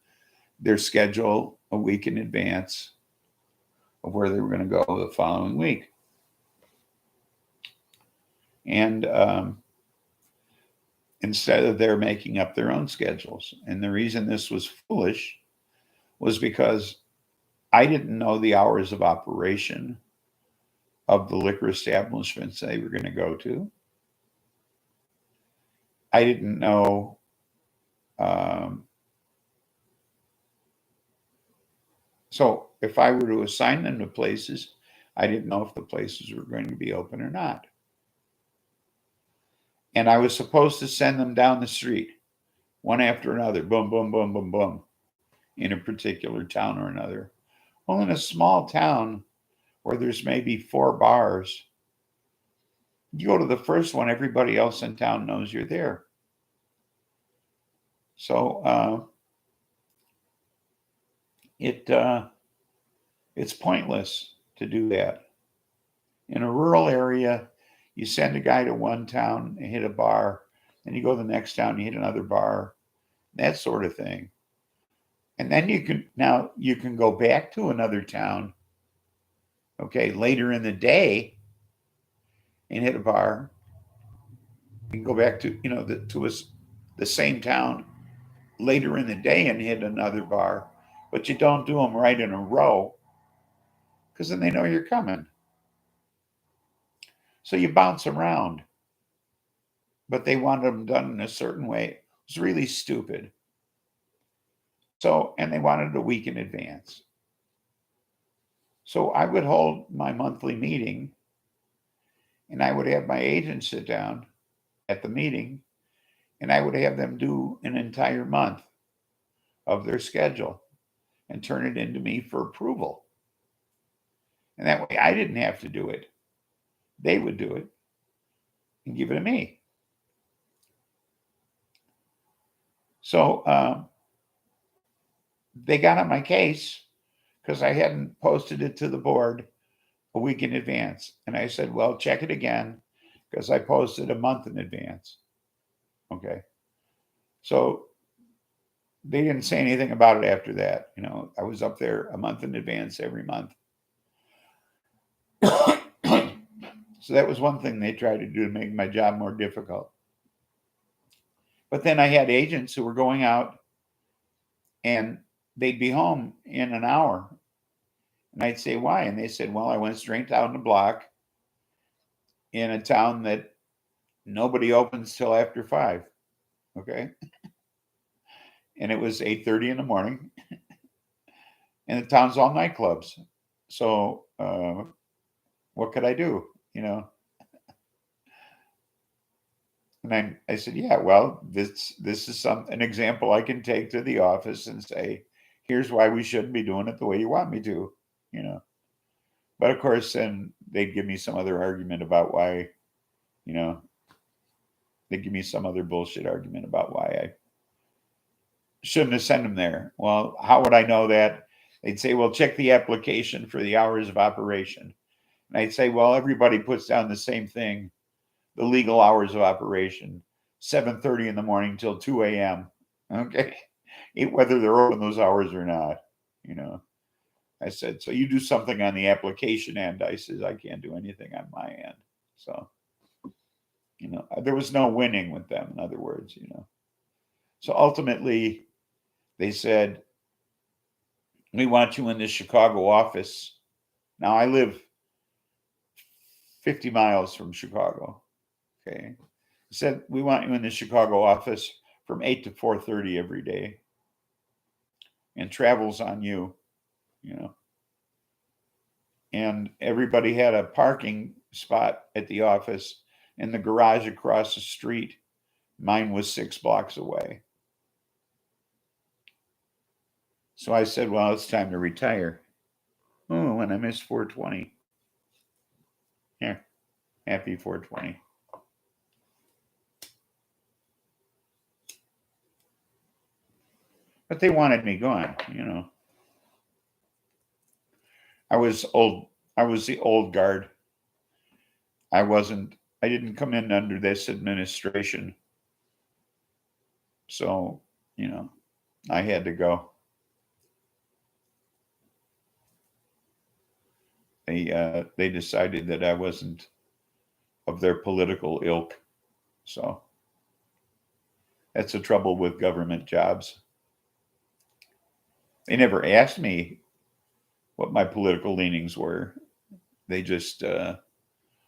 their schedule a week in advance of where they were going to go the following week. And instead of their making up their own schedules. And the reason this was foolish was because I didn't know the hours of operation of the liquor establishments they were going to go to. I didn't know so if I were to assign them to places, I didn't know if the places were going to be open or not. And I was supposed to send them down the street, one after another, boom, boom, boom, boom, boom, in a particular town or another. Well, in a small town where there's maybe 4 bars, you go to the first one, everybody else in town knows you're there. So it's pointless to do that. In a rural area, you send a guy to one town and hit a bar, and you go to the next town, you hit another bar, that sort of thing. And then you can go back to another town, okay, later in the day and hit a bar. You can go back to the same town later in the day and hit another bar, but you don't do them right in a row because then they know you're coming. So you bounce around, but they wanted them done in a certain way. It was really stupid. So, and they wanted a week in advance. So I would hold my monthly meeting and I would have my agent sit down at the meeting, and I would have them do an entire month of their schedule and turn it into me for approval. And that way I didn't have to do it. They would do it and give it to me. So they got on my case because I hadn't posted it to the board a week in advance. And I said, well, check it again because I posted a month in advance. Okay. So they didn't say anything about it after that. You know, I was up there a month in advance every month. So that was one thing they tried to do to make my job more difficult. But then I had agents who were going out and they'd be home in an hour. And I'd say, why? And they said, well, I went straight down the block in a town that nobody opens till after 5. Okay. And it was 8:30 in the morning. And the town's all nightclubs. So what could I do? You know? And I said, yeah, well, this is an example I can take to the office and say, here's why we shouldn't be doing it the way you want me to, you know. But of course, then they'd give me some other argument about why, you know, they'd give me some other bullshit argument about why I shouldn't have sent them there. Well, how would I know that? They'd say, well, check the application for the hours of operation. And I'd say, well, everybody puts down the same thing. The legal hours of operation, 7:30 in the morning till 2 a.m. Okay. Whether they're open those hours or not, you know. I said, so you do something on the application end. I said, I can't do anything on my end. So, you know, there was no winning with them, in other words, you know. So ultimately, they said, we want you in the Chicago office. Now, I live 50 miles from Chicago. Okay. He said, we want you in the Chicago office from 8 to 4:30 every day. And travel's on you, you know. And everybody had a parking spot at the office in the garage across the street. Mine was 6 blocks away. So I said, well, it's time to retire. Oh, and I missed 420. Here, happy 420. But they wanted me gone, you know. I was the old guard. I didn't come in under this administration. So, you know, I had to go. They decided that I wasn't of their political ilk. So that's the trouble with government jobs. They never asked me what my political leanings were. They just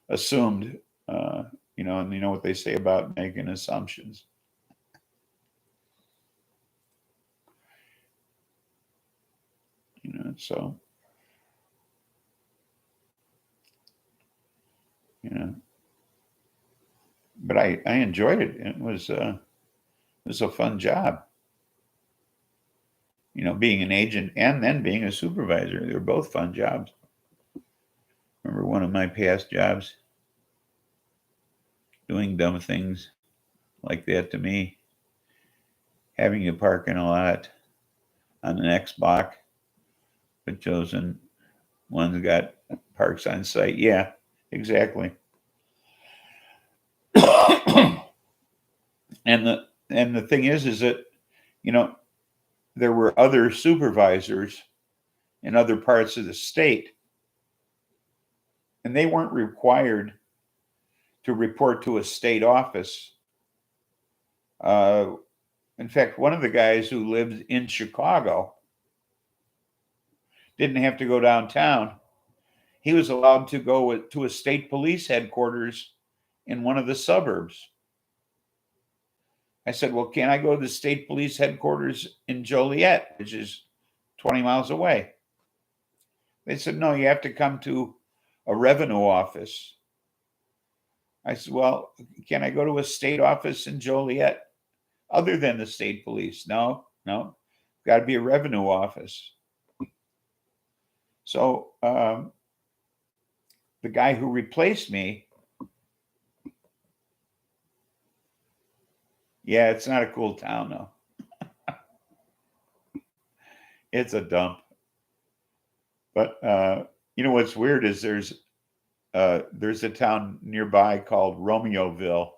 assumed, you know, and you know what they say about making assumptions. You know, so, you know, but I enjoyed it. It was a fun job. You know, being an agent and then being a supervisor, they were both fun jobs. Remember one of my past jobs doing dumb things like that to me, having to park in a lot on the next block, but chosen one's got parks on site. Yeah, exactly. And the thing is that, you know, there were other supervisors in other parts of the state, and they weren't required to report to a state office. In fact, one of the guys who lived in Chicago didn't have to go downtown. He was allowed to go to a state police headquarters in one of the suburbs. I said, well, can I go to the state police headquarters in Joliet, which is 20 miles away? They said, no, you have to come to a revenue office. I said, well, can I go to a state office in Joliet other than the state police? No, got to be a revenue office. So the guy who replaced me, yeah, it's not a cool town though. It's a dump. But you know what's weird is there's a town nearby called Romeoville,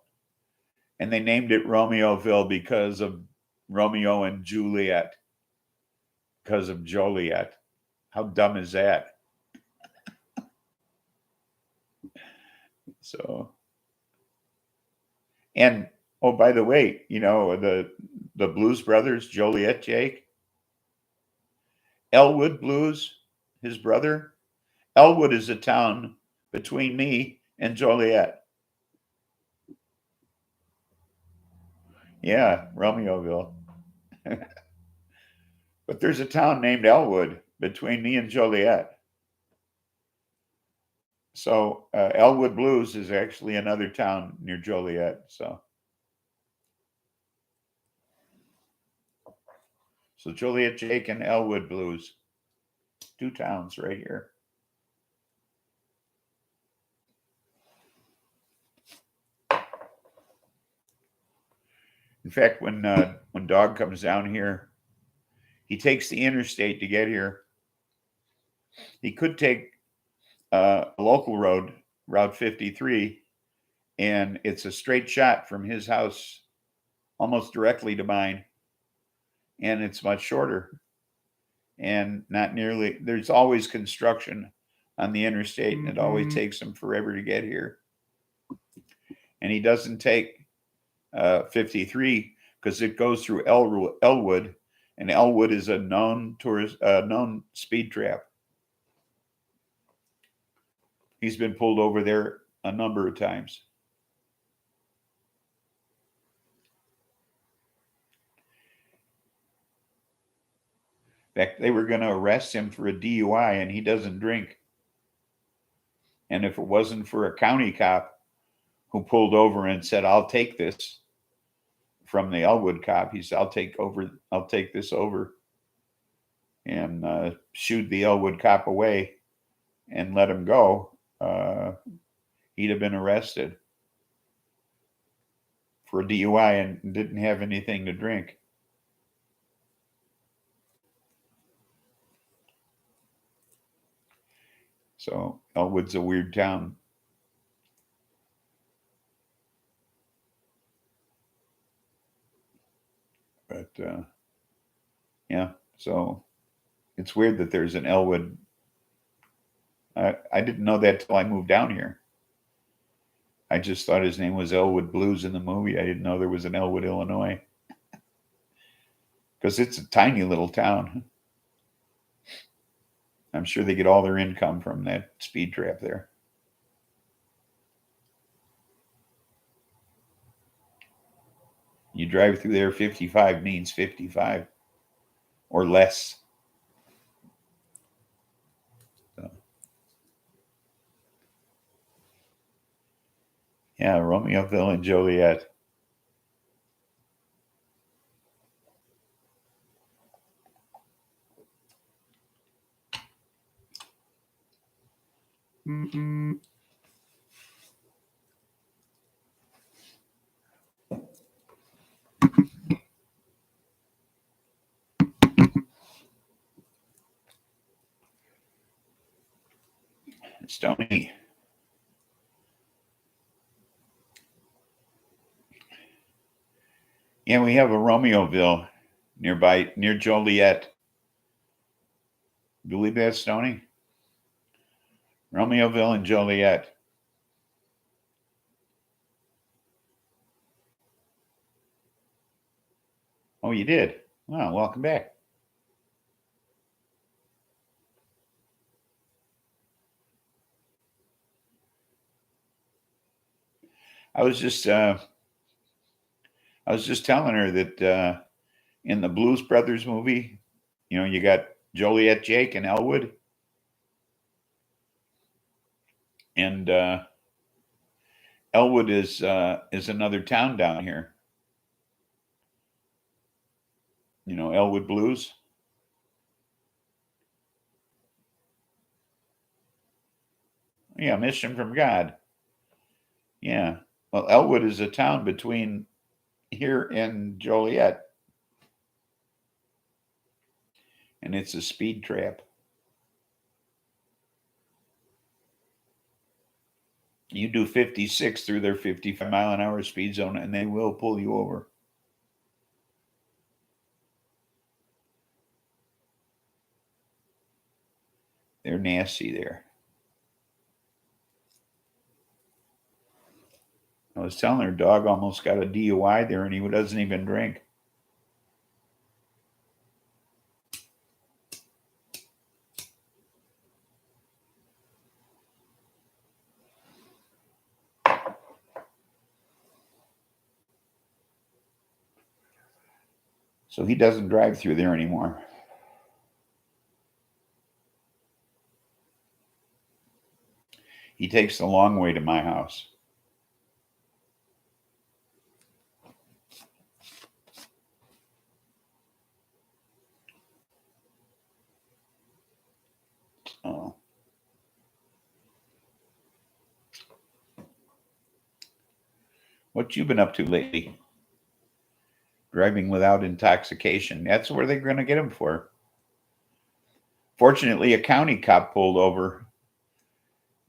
and they named it Romeoville because of Romeo and Juliet, because of Joliet. How dumb is that? So, and oh, by the way, you know, the Blues Brothers, Joliet Jake, Elwood Blues, his brother. Elwood is a town between me and Joliet. Yeah, Romeoville. But there's a town named Elwood between me and Joliet. So Elwood Blues is actually another town near Joliet. So Joliet Jake and Elwood Blues, 2 towns right here. In fact, when Dog comes down here, he takes the interstate to get here. He could take a local road, Route 53, and it's a straight shot from his house almost directly to mine. And it's much shorter. And not nearly, there's always construction on the interstate, and it always takes him forever to get here. And he doesn't take 53 because it goes through Elwood, and Elwood is a known speed trap. He's been pulled over there a number of times. In fact, they were going to arrest him for a DUI, and he doesn't drink. And if it wasn't for a county cop who pulled over and said, "I'll take this," from the Elwood cop, he said, I'll take this over, and shooed the Elwood cop away and let him go, he'd have been arrested for a DUI and didn't have anything to drink. So Elwood's a weird town. But yeah, so it's weird that there's an Elwood. I didn't know that till I moved down here. I just thought his name was Elwood Blues in the movie. I didn't know there was an Elwood, Illinois. Because it's a tiny little town. I'm sure they get all their income from that speed trap there. You drive through there, 55 means 55 or less. So, yeah, Romeoville and Joliet. Stony. Yeah, we have a Romeoville near Joliet. Believe that, Stony? Romeoville and Joliet. Oh, you did? Wow, welcome back. I was just telling her that in the Blues Brothers movie, you know, you got Joliet Jake and Elwood. And Elwood is another town down here. You know, Elwood Blues. Yeah, mission from God. Yeah. Well, Elwood is a town between here and Joliet. And it's a speed trap. You do 56 through their 55-mile-an-hour speed zone, and they will pull you over. They're nasty there. I was telling her dog almost got a DUI there, and he doesn't even drink. So he doesn't drive through there anymore. He takes the long way to my house. Oh. What you been up to lately? Driving without intoxication. That's where they're going to get him for. Fortunately, a county cop pulled over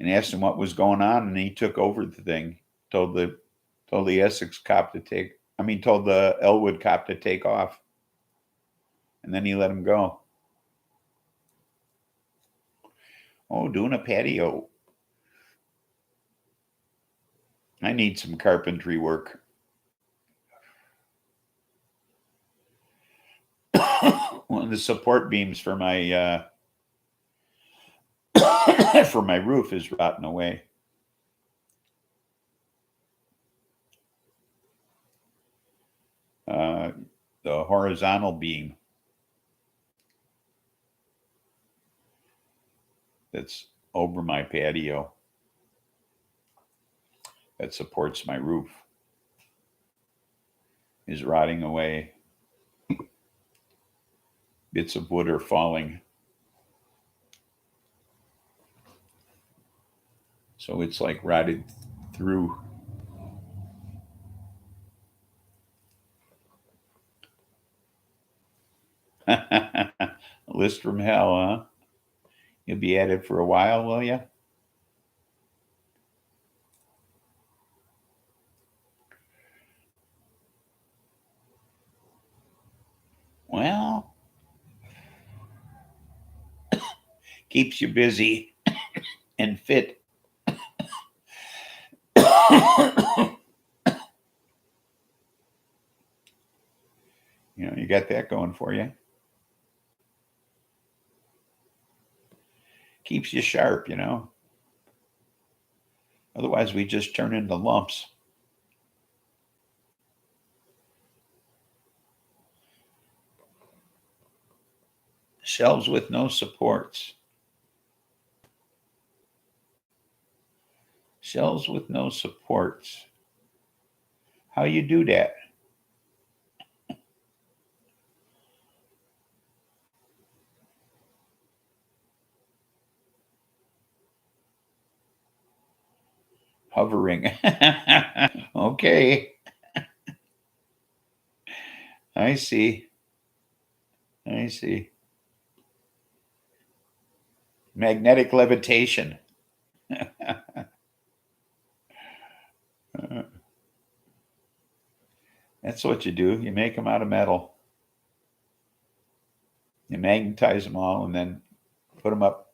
and asked him what was going on, and he took over the thing. Told the Essex cop to told the Elwood cop to take off. And then he let him go. Oh, doing a patio. I need some carpentry work. One of the support beams for my for my roof is rotting away. The horizontal beam that's over my patio that supports my roof is rotting away. Bits of wood are falling. So it's like rotted through. A list from hell, huh? You'll be at it for a while, will you? Well, keeps you busy and fit. You know, you got that going for you. Keeps you sharp, you know. Otherwise, we just turn into lumps. Shelves with no supports. Shelves with no supports. How you do that? Hovering. Okay. I see. Magnetic levitation. That's what you do. You make them out of metal. You magnetize them all and then put them up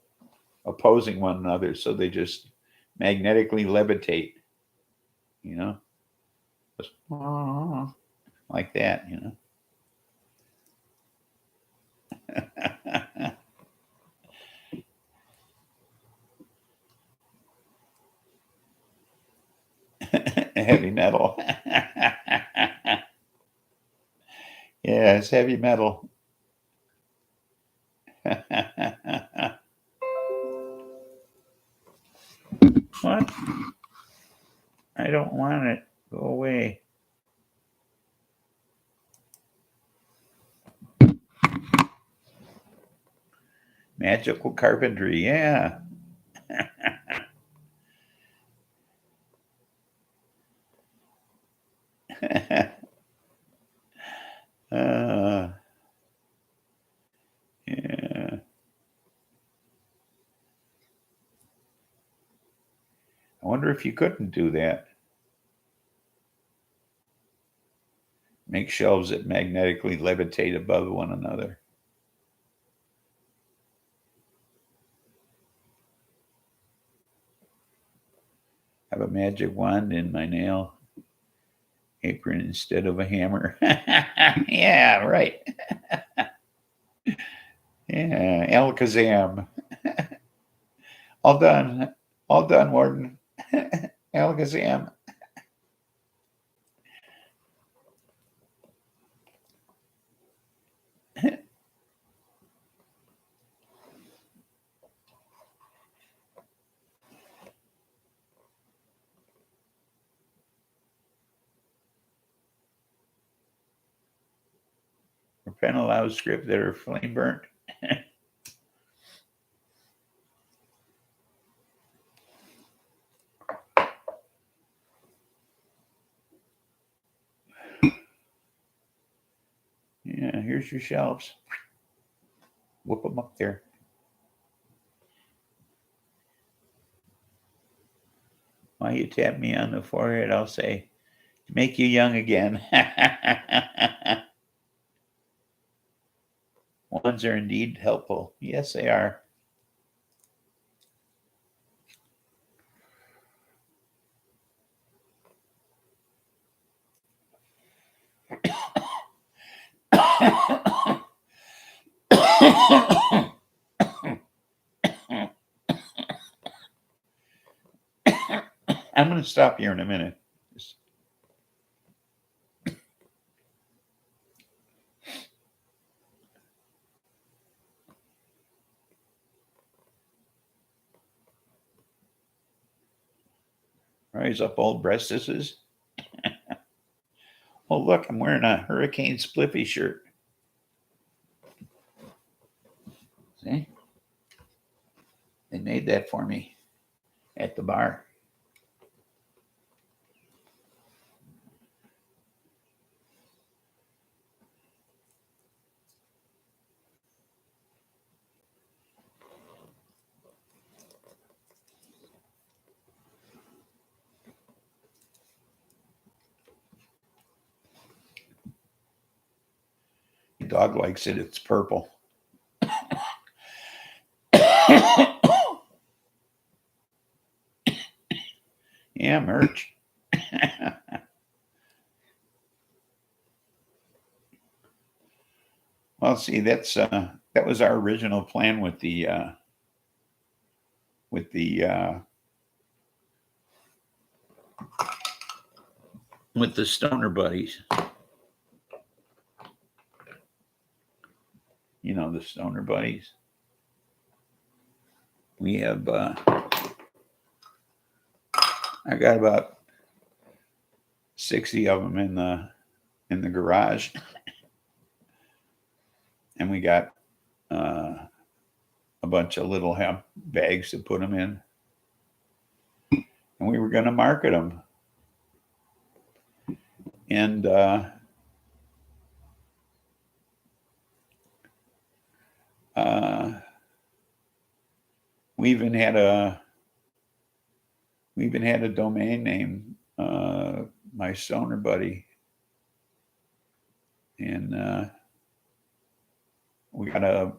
opposing one another so they just magnetically levitate, you know? Just like that, you know? Heavy metal. Yeah, it's heavy metal. What? I don't want it. Go away. Magical carpentry, yeah. Yeah. I wonder if you couldn't do that. Make shelves that magnetically levitate above one another. Have a magic wand in my nail apron instead of a hammer. Yeah, right. Yeah, Alakazam. All done. All done, Warden. Alakazam. Repent allows script that are flame burnt. Yeah, here's your shelves. Whip them up there. While you tap me on the forehead, I'll say, make you young again. Wands are indeed helpful. Yes, they are. I'm going to stop here in a minute. Rise up, old breastesses. Oh, look, I'm wearing a Hurricane SPLIFFY shirt. See? They made that for me at the bar. The dog likes it. It's purple. Yeah, merch. Well, see, that was our original plan with the stoner buddies. You know, the stoner buddies. We have I got about 60 of them in the garage, and we got a bunch of little hemp bags to put them in, and we were going to market them. And we even had a domain name, my stoner buddy, and we got a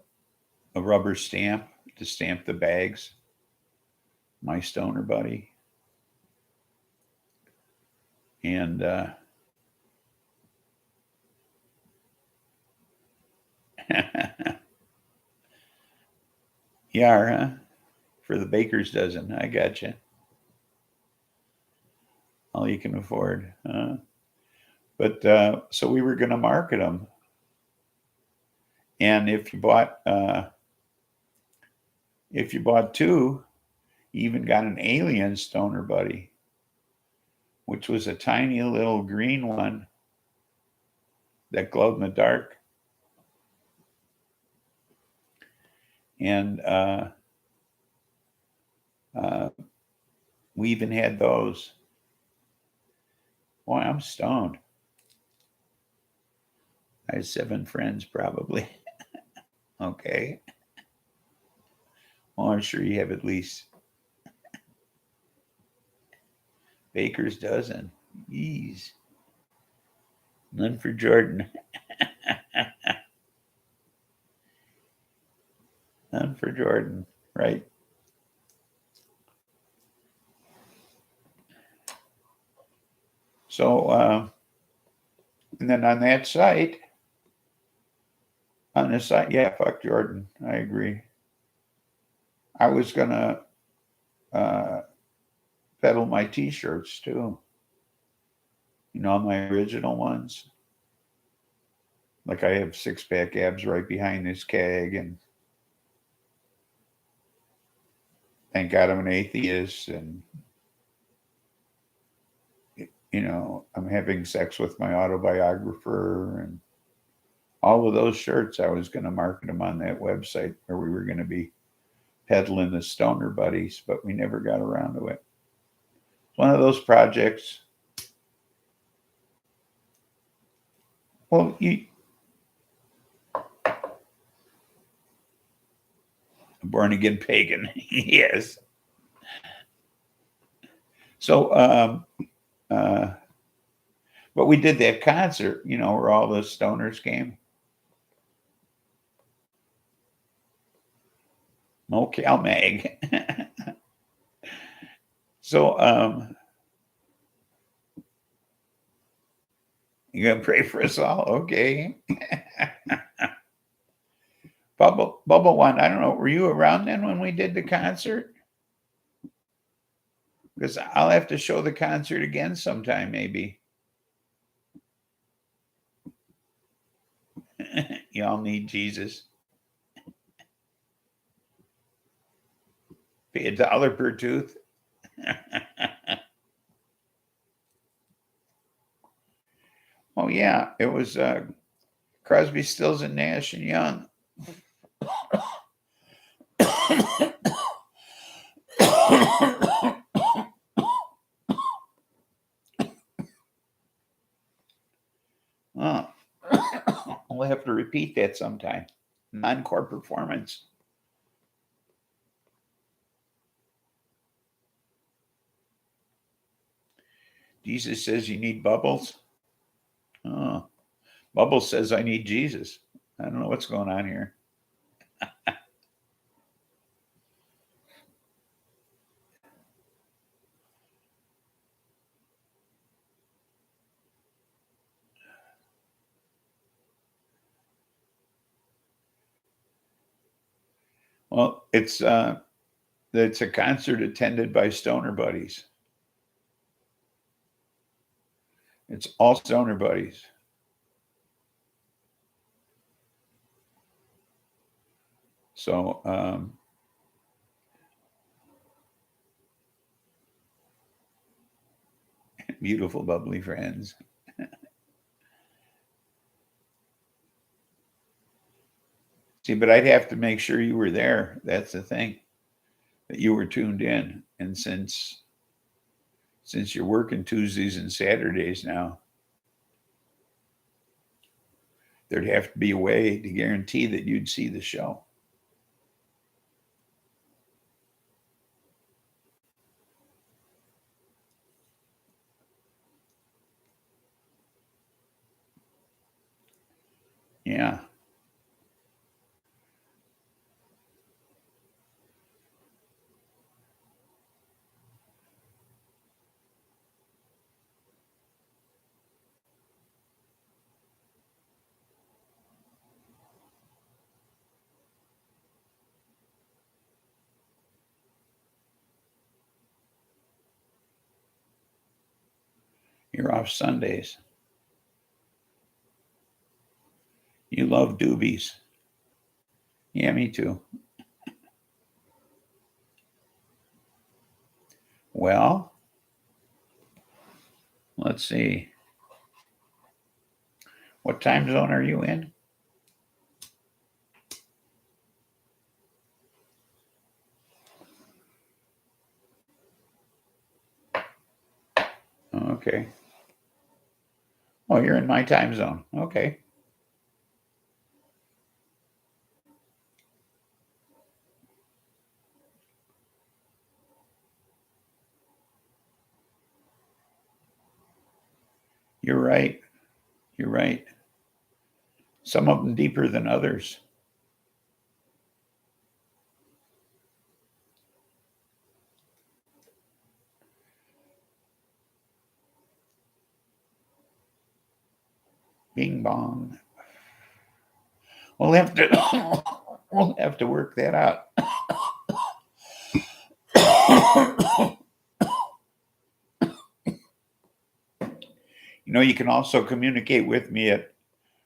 rubber stamp to stamp the bags, my stoner buddy. And yeah, huh? For the baker's dozen. I gotcha. All you can afford. But so we were going to market them. And if you bought two, you even got an alien stoner buddy. which was a tiny little green one that glowed in the dark. And we even had those. Boy, I'm stoned. I had 7 friends probably. Okay. Well, I'm sure you have at least Baker's dozen. Jeez. None for Jordan. None for Jordan, right? So, and then on that site, yeah, fuck Jordan. I agree. I was gonna peddle my T-shirts too. You know, my original ones. Like I have 6-pack abs right behind this keg, and thank God I'm an atheist, and you know, I'm having sex with my autobiographer, and all of those shirts. I was going to market them on that website where we were going to be peddling the Stoner Buddies, but we never got around to it. It's one of those projects. Well, born again pagan, yes. So, but we did that concert, you know, where all the stoners came. Mocal Mag. So, you gonna pray for us all? Okay. Bubble One, I don't know. Were you around then when we did the concert? Because I'll have to show the concert again sometime, maybe. Y'all need Jesus. Pay $1 per tooth. Oh yeah, it was Crosby, Stills, and Nash and Young. Oh. We'll have to repeat that sometime. Non-core performance. Jesus says you need bubbles. Oh, Bubbles says I need Jesus. I don't know what's going on here. Well, it's a concert attended by Stoner Buddies. It's all Stoner Buddies. So, beautiful, bubbly friends. See, but I'd have to make sure you were there. That's the thing, that you were tuned in. And since you're working Tuesdays and Saturdays now, there'd have to be a way to guarantee that you'd see the show. Yeah. You're off Sundays. You love doobies. Yeah, me too. Well, let's see. What time zone are you in? Okay. Oh, you're in my time zone. Okay. You're right. You're right. Some of them deeper than others. Bing bong. We'll have to we'll have to work that out. You can also communicate with me at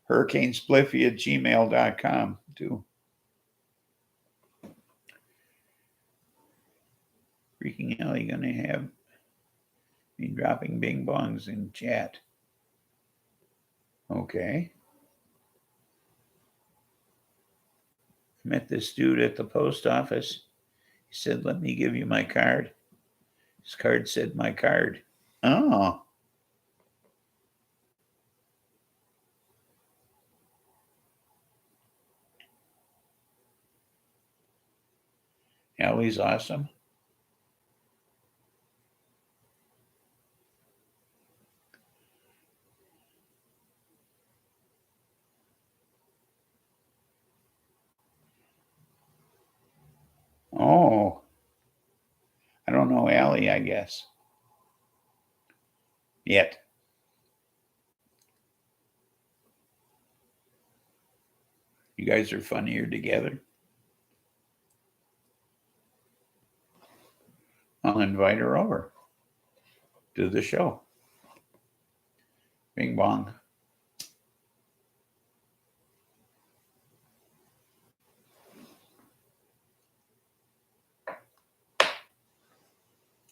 hurricanespliffy@gmail.com too. Freaking Ellie gonna have me dropping bing bongs in chat. Okay. Met this dude at the post office. He said, "Let me give you my card." His card said my card. Oh. Ellie's awesome. Oh. I don't know Allie, I guess. Yet. You guys are funnier together. I'll invite her over to the show. Bing bong.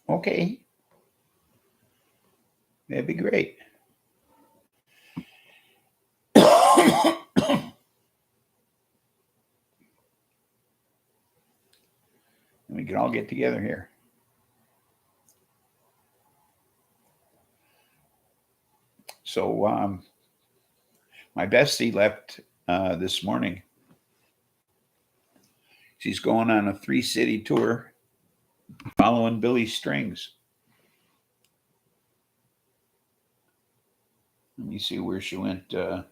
Okay. That'd be great. We can all get together here. So my bestie left this morning. She's going on a 3-city tour following Billy Strings. Let me see where she went. Her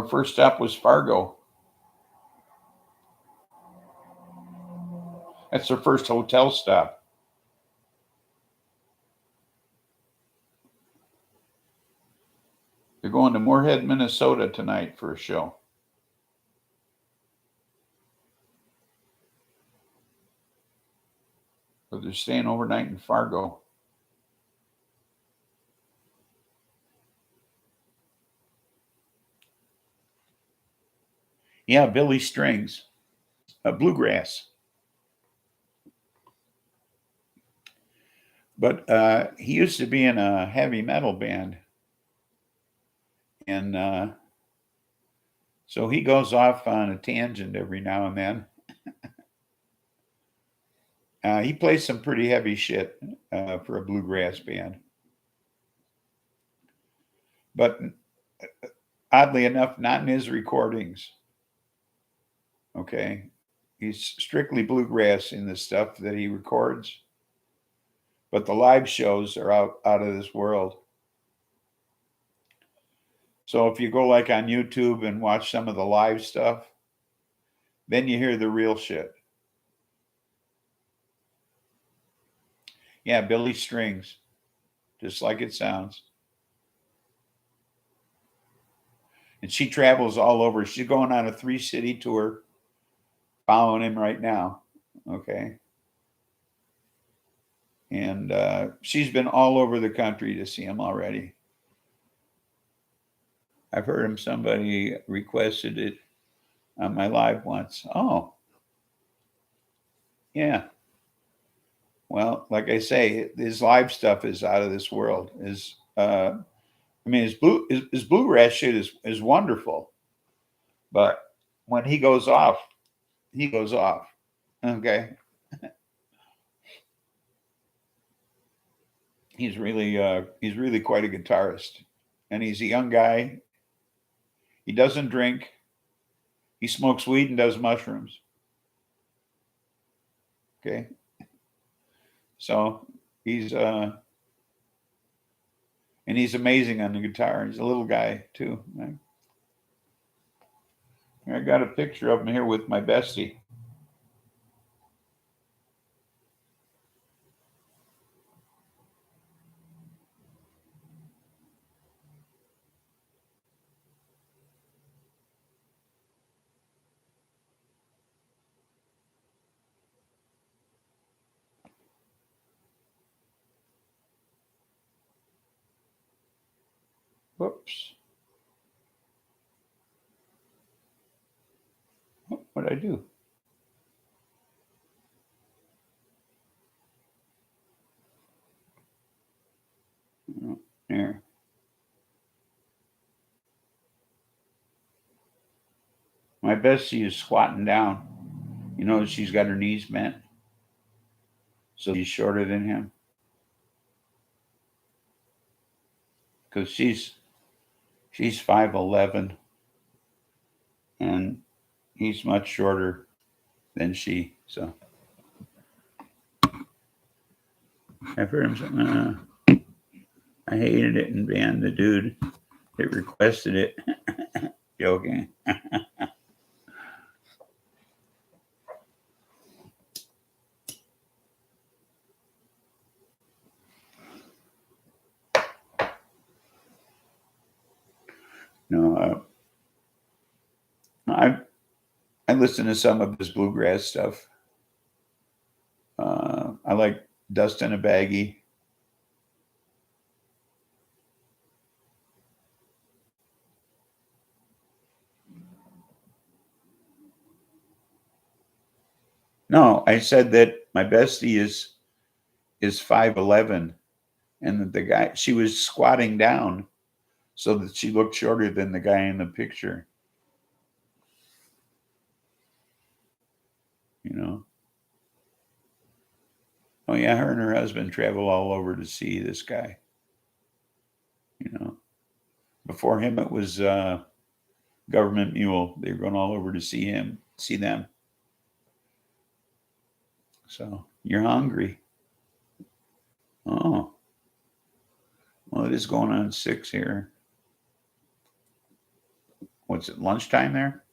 first stop was Fargo. That's her first hotel stop. They're going to Moorhead, Minnesota tonight for a show. So they're staying overnight in Fargo. Yeah, Billy Strings. Bluegrass. But he used to be in a heavy metal band. And so he goes off on a tangent every now and then. He plays some pretty heavy shit for a bluegrass band. But oddly enough, not in his recordings. Okay. He's strictly bluegrass in the stuff that he records. But the live shows are out of this world. So if you go like on YouTube and watch some of the live stuff, then you hear the real shit. Yeah, Billy Strings, just like it sounds. And she travels all over. She's going on a 3-city tour, following him right now. Okay. And she's been all over the country to see him already. I've heard him. Somebody requested it on my live once. Oh, yeah. Well, like I say, his live stuff is out of this world. I mean, his bluegrass shit is wonderful, but when he goes off, he goes off. Okay, he's really quite a guitarist, and he's a young guy. He doesn't drink. He smokes weed and does mushrooms. Okay, so he's and he's amazing on the guitar. He's a little guy too. I got a picture of him here with my bestie. Whoops. What did I do? There. My bestie is squatting down. You know, she's got her knees bent, so she's shorter than him because she's 5'11", and he's much shorter than she. So I've heard him say, I hated it and banned the dude that requested it. Joking. No, I listen to some of his bluegrass stuff. I like Dust in a Baggie. No, I said that my bestie is 5'11", and that the guy, she was squatting down so that she looked shorter than the guy in the picture. You know. Oh yeah, her and her husband travel all over to see this guy. You know. Before him, it was Government Mule. They were going all over to see them. So you're hungry. Oh, well, it is going on 6 here. What's it, lunchtime there?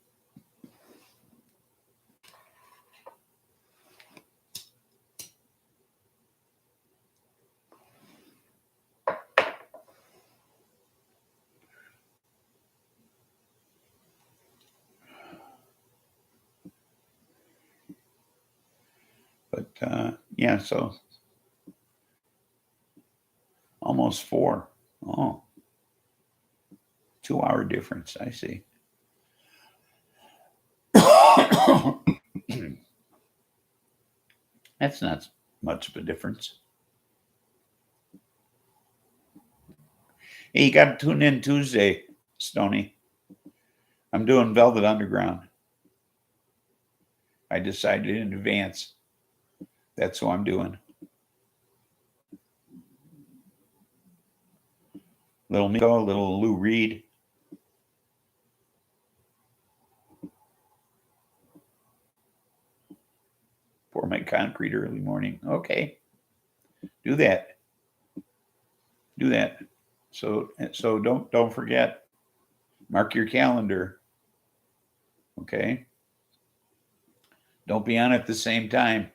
But yeah, so almost 4. Oh, 2-hour difference. I see. That's not much of a difference. Hey, you got to tune in Tuesday, Stony. I'm doing Velvet Underground. I decided in advance. That's who I'm doing. Little Miko, little Lou Reed. Pour my concrete early morning. Okay. Do that. Do that. So don't forget. Mark your calendar. Okay. Don't be on at the same time.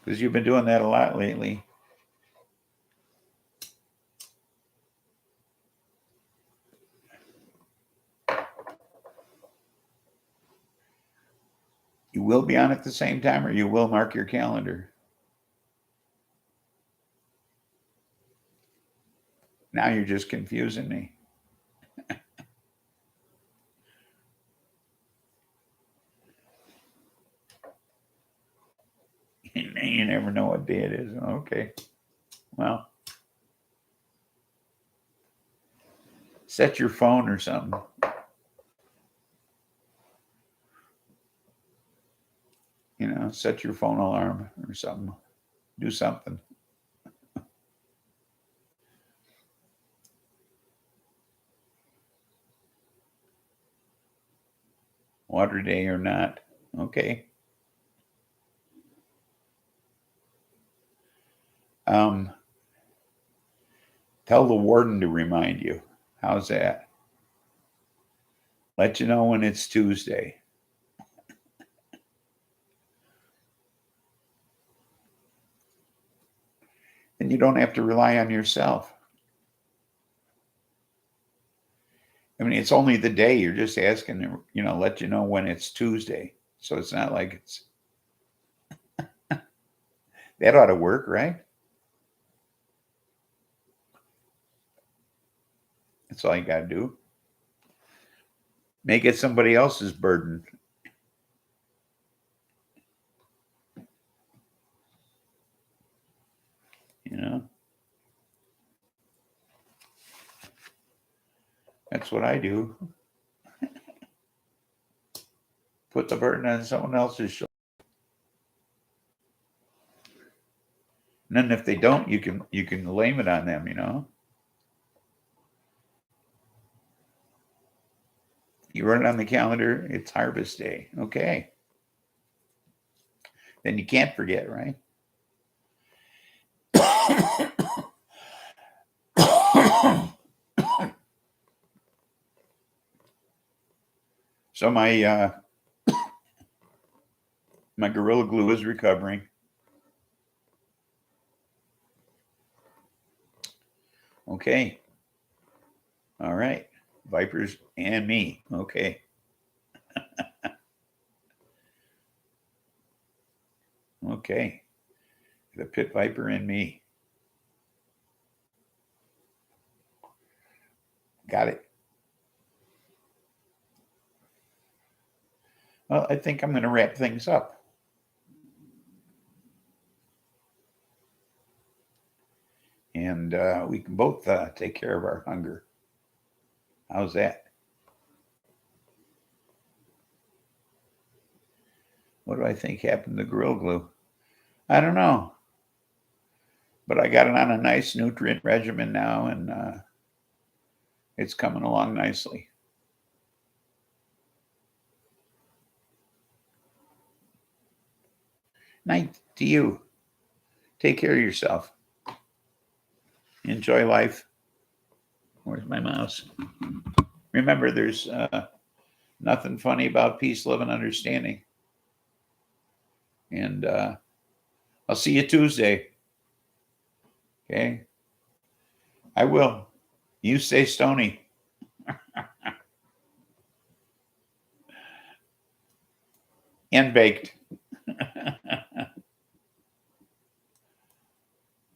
Because you've been doing that a lot lately. You will be on at the same time, or you will mark your calendar. Now you're just confusing me. You never know what day it is. Okay. Well, set your phone or something. You know, set your phone alarm or something. Do something. Water day or not. Okay. Tell the warden to remind you. How's that? Let you know when it's Tuesday. And you don't have to rely on yourself. I mean, it's only the day. You're just asking to, let you know when it's Tuesday. So it's not like it's that ought to work, right? That's all you got to do. Make it somebody else's burden. You know, that's what I do. Put the burden on someone else's shoulder. And then if they don't, you can blame it on them, You write it on the calendar, it's harvest day. Okay. Then you can't forget, right? So my Gorilla Glue is recovering. Okay. All right. Vipers and me. Okay. Okay. The pit viper and me. Got it. Well, I think I'm going to wrap things up. And we can both take care of our hunger. How's that? What do I think happened to Gorilla Glue? I don't know. But I got it on a nice nutrient regimen now, and it's coming along nicely. Night to you. Take care of yourself. Enjoy life. Where's my mouse? Remember, there's nothing funny about peace, love, and understanding. And I'll see you Tuesday. Okay? I will. You stay stony. And baked.